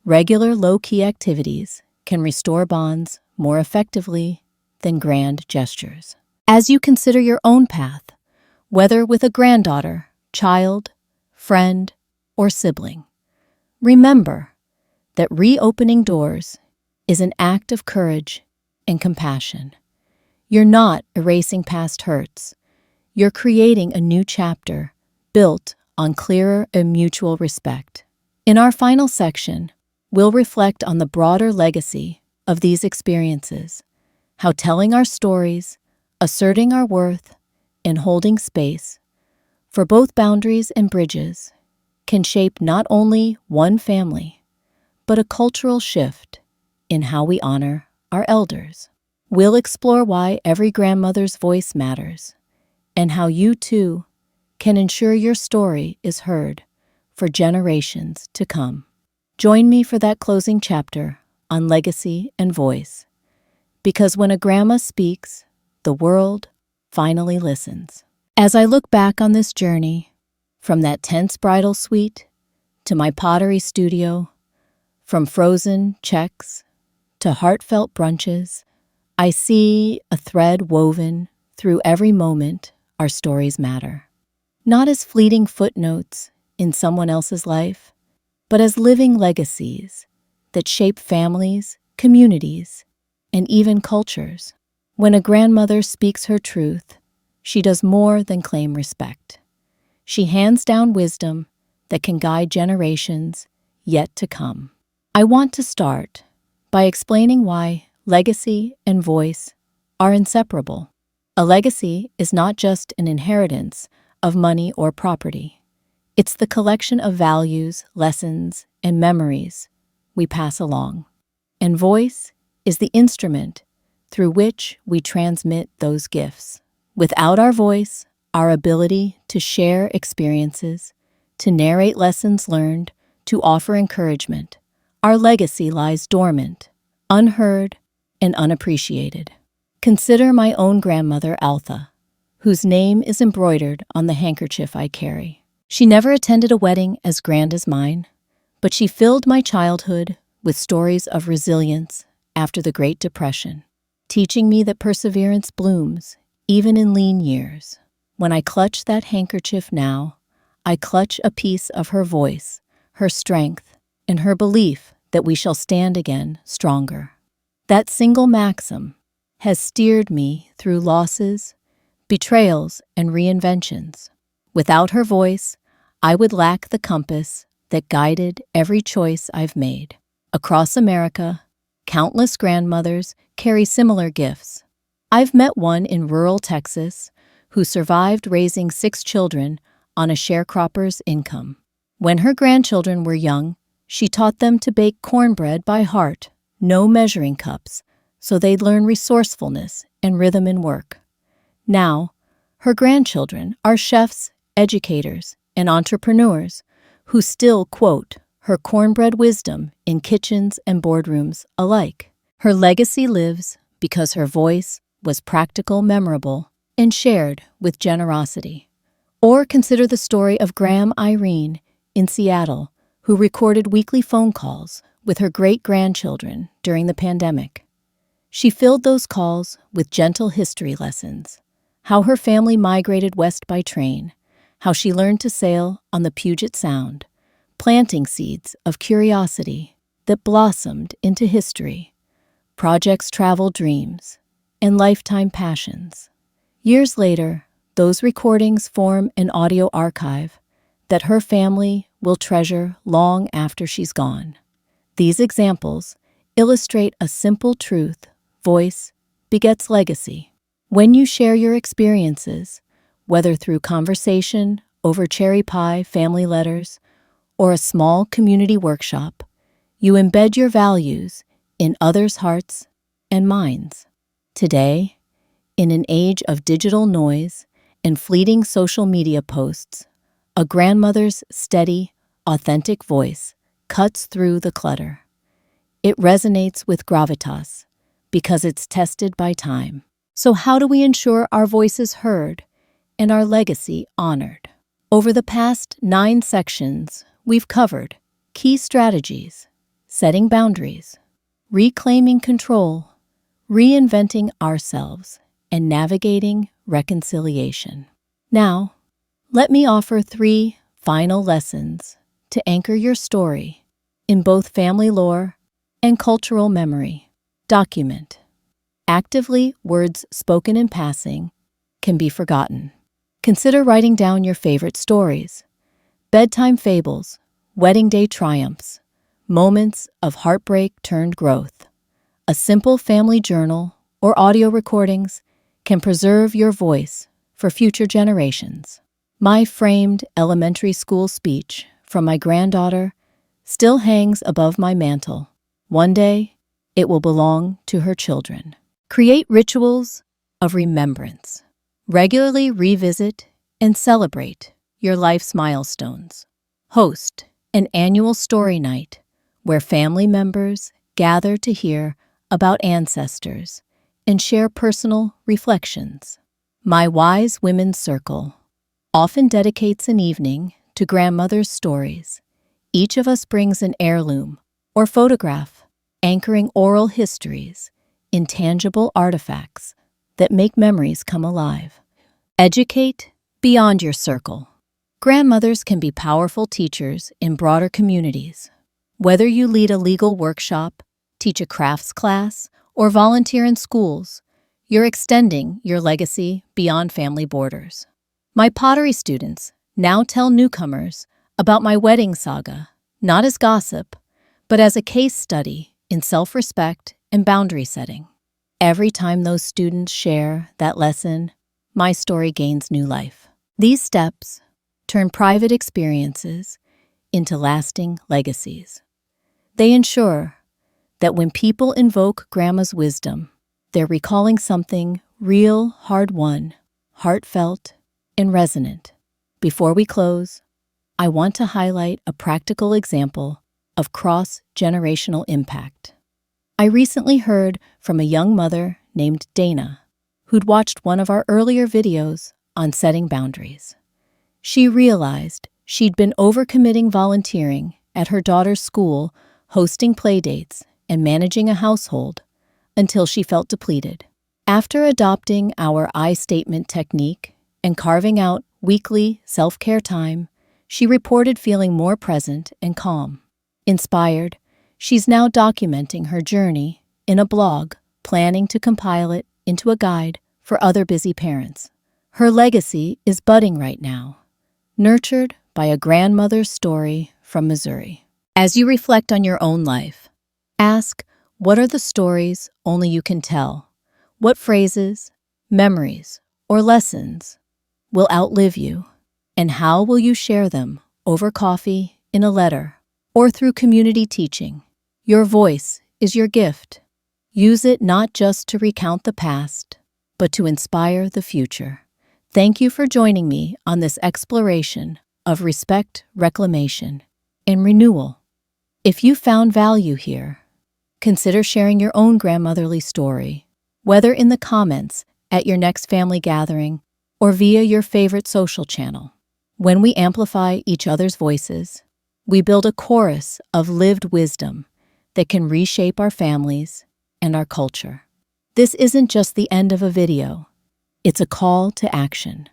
Regular low-key activities can restore bonds more effectively than grand gestures. As you consider your own path, whether with a granddaughter, child, friend, or sibling, remember that reopening doors is an act of courage and compassion. You're not erasing past hurts. You're creating a new chapter built on clearer and mutual respect. In our final section, we'll reflect on the broader legacy of these experiences, how telling our stories, asserting our worth, and holding space for both boundaries and bridges can shape not only one family, but a cultural shift in how we honor our elders. We'll explore why every grandmother's voice matters and how you too can ensure your story is heard for generations to come. Join me for that closing chapter on legacy and voice, because when a grandma speaks, the world finally listens. As I look back on this journey, from that tense bridal suite to my pottery studio, from frozen checks to heartfelt brunches, I see a thread woven through every moment our stories matter. Not as fleeting footnotes in someone else's life, but as living legacies that shape families, communities, and even cultures. When a grandmother speaks her truth, she does more than claim respect. She hands down wisdom that can guide generations yet to come. I want to start by explaining why legacy and voice are inseparable. A legacy is not just an inheritance of money or property. It's the collection of values, lessons, and memories we pass along. And voice is the instrument through which we transmit those gifts. Without our voice, our ability to share experiences, to narrate lessons learned, to offer encouragement, our legacy lies dormant, unheard, and unappreciated. Consider my own grandmother, Altha, whose name is embroidered on the handkerchief I carry. She never attended a wedding as grand as mine, but she filled my childhood with stories of resilience after the Great Depression, teaching me that perseverance blooms even in lean years. When I clutch that handkerchief now, I clutch a piece of her voice, her strength, and her belief that we shall stand again stronger. That single maxim has steered me through losses, betrayals, and reinventions. Without her voice, I would lack the compass that guided every choice I've made. Across America, countless grandmothers carry similar gifts. I've met one in rural Texas who survived raising 6 children on a sharecropper's income. When her grandchildren were young, she taught them to bake cornbread by heart, no measuring cups, so they'd learn resourcefulness and rhythm in work. Now, her grandchildren are chefs, educators, and entrepreneurs who still quote her cornbread wisdom in kitchens and boardrooms alike. Her legacy lives because her voice was practical, memorable, and shared with generosity. Or consider the story of Graham Irene in Seattle, who recorded weekly phone calls with her great-grandchildren during the pandemic. She filled those calls with gentle history lessons, how her family migrated west by train, how she learned to sail on the Puget Sound, planting seeds of curiosity that blossomed into history, projects, travel dreams, and lifetime passions. Years later, those recordings form an audio archive that her family will treasure long after she's gone. These examples illustrate a simple truth: voice begets legacy. When you share your experiences, whether through conversation, over cherry pie, family letters, or a small community workshop, you embed your values in others' hearts and minds. Today, in an age of digital noise and fleeting social media posts, a grandmother's steady, authentic voice cuts through the clutter. It resonates with gravitas because it's tested by time. So how do we ensure our voice is heard and our legacy honored? Over the past 9 sections, we've covered key strategies: setting boundaries, reclaiming control, reinventing ourselves, and navigating reconciliation. Now, let me offer 3 final lessons to anchor your story in both family lore and cultural memory. Document. Actively, words spoken in passing can be forgotten. Consider writing down your favorite stories, bedtime fables, wedding day triumphs, moments of heartbreak turned growth. A simple family journal or audio recordings can preserve your voice for future generations. My framed elementary school speech from my granddaughter still hangs above my mantle. One day, it will belong to her children. Create rituals of remembrance. Regularly revisit and celebrate your life's milestones. Host an annual story night where family members gather to hear about ancestors and share personal reflections. My Wise Women's Circle often dedicates an evening to grandmother's stories. Each of us brings an heirloom or photograph, anchoring oral histories, intangible artifacts that make memories come alive. Educate beyond your circle. Grandmothers can be powerful teachers in broader communities. Whether you lead a legal workshop, teach a crafts class, or volunteer in schools, you're extending your legacy beyond family borders. My pottery students now tell newcomers about my wedding saga, not as gossip, but as a case study in self-respect and boundary setting. Every time those students share that lesson, my story gains new life. These steps turn private experiences into lasting legacies. They ensure that when people invoke Grandma's wisdom, they're recalling something real, hard-won, heartfelt, and resonant. Before we close, I want to highlight a practical example of cross-generational impact. I recently heard from a young mother named Dana, who'd watched one of our earlier videos on setting boundaries. She realized she'd been overcommitting volunteering at her daughter's school, hosting playdates, and managing a household until she felt depleted. After adopting our I statement technique and carving out weekly self-care time, she reported feeling more present and calm. Inspired, she's now documenting her journey in a blog, planning to compile it into a guide for other busy parents. Her legacy is budding right now, nurtured by a grandmother's story from Missouri. As you reflect on your own life, ask, what are the stories only you can tell? What phrases, memories, or lessons will outlive you? And how will you share them over coffee, in a letter, or through community teaching? Your voice is your gift. Use it not just to recount the past, but to inspire the future. Thank you for joining me on this exploration of respect, reclamation, and renewal. If you found value here, consider sharing your own grandmotherly story, whether in the comments at your next family gathering or via your favorite social channel. When we amplify each other's voices, we build a chorus of lived wisdom that can reshape our families and our culture. This isn't just the end of a video. It's a call to action.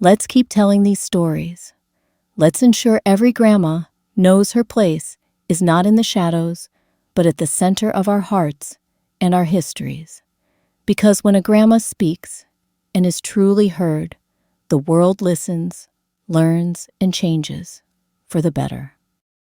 Let's keep telling these stories. Let's ensure every grandma knows her place is not in the shadows, but at the center of our hearts and our histories. Because when a grandma speaks and is truly heard, the world listens, learns, and changes for the better.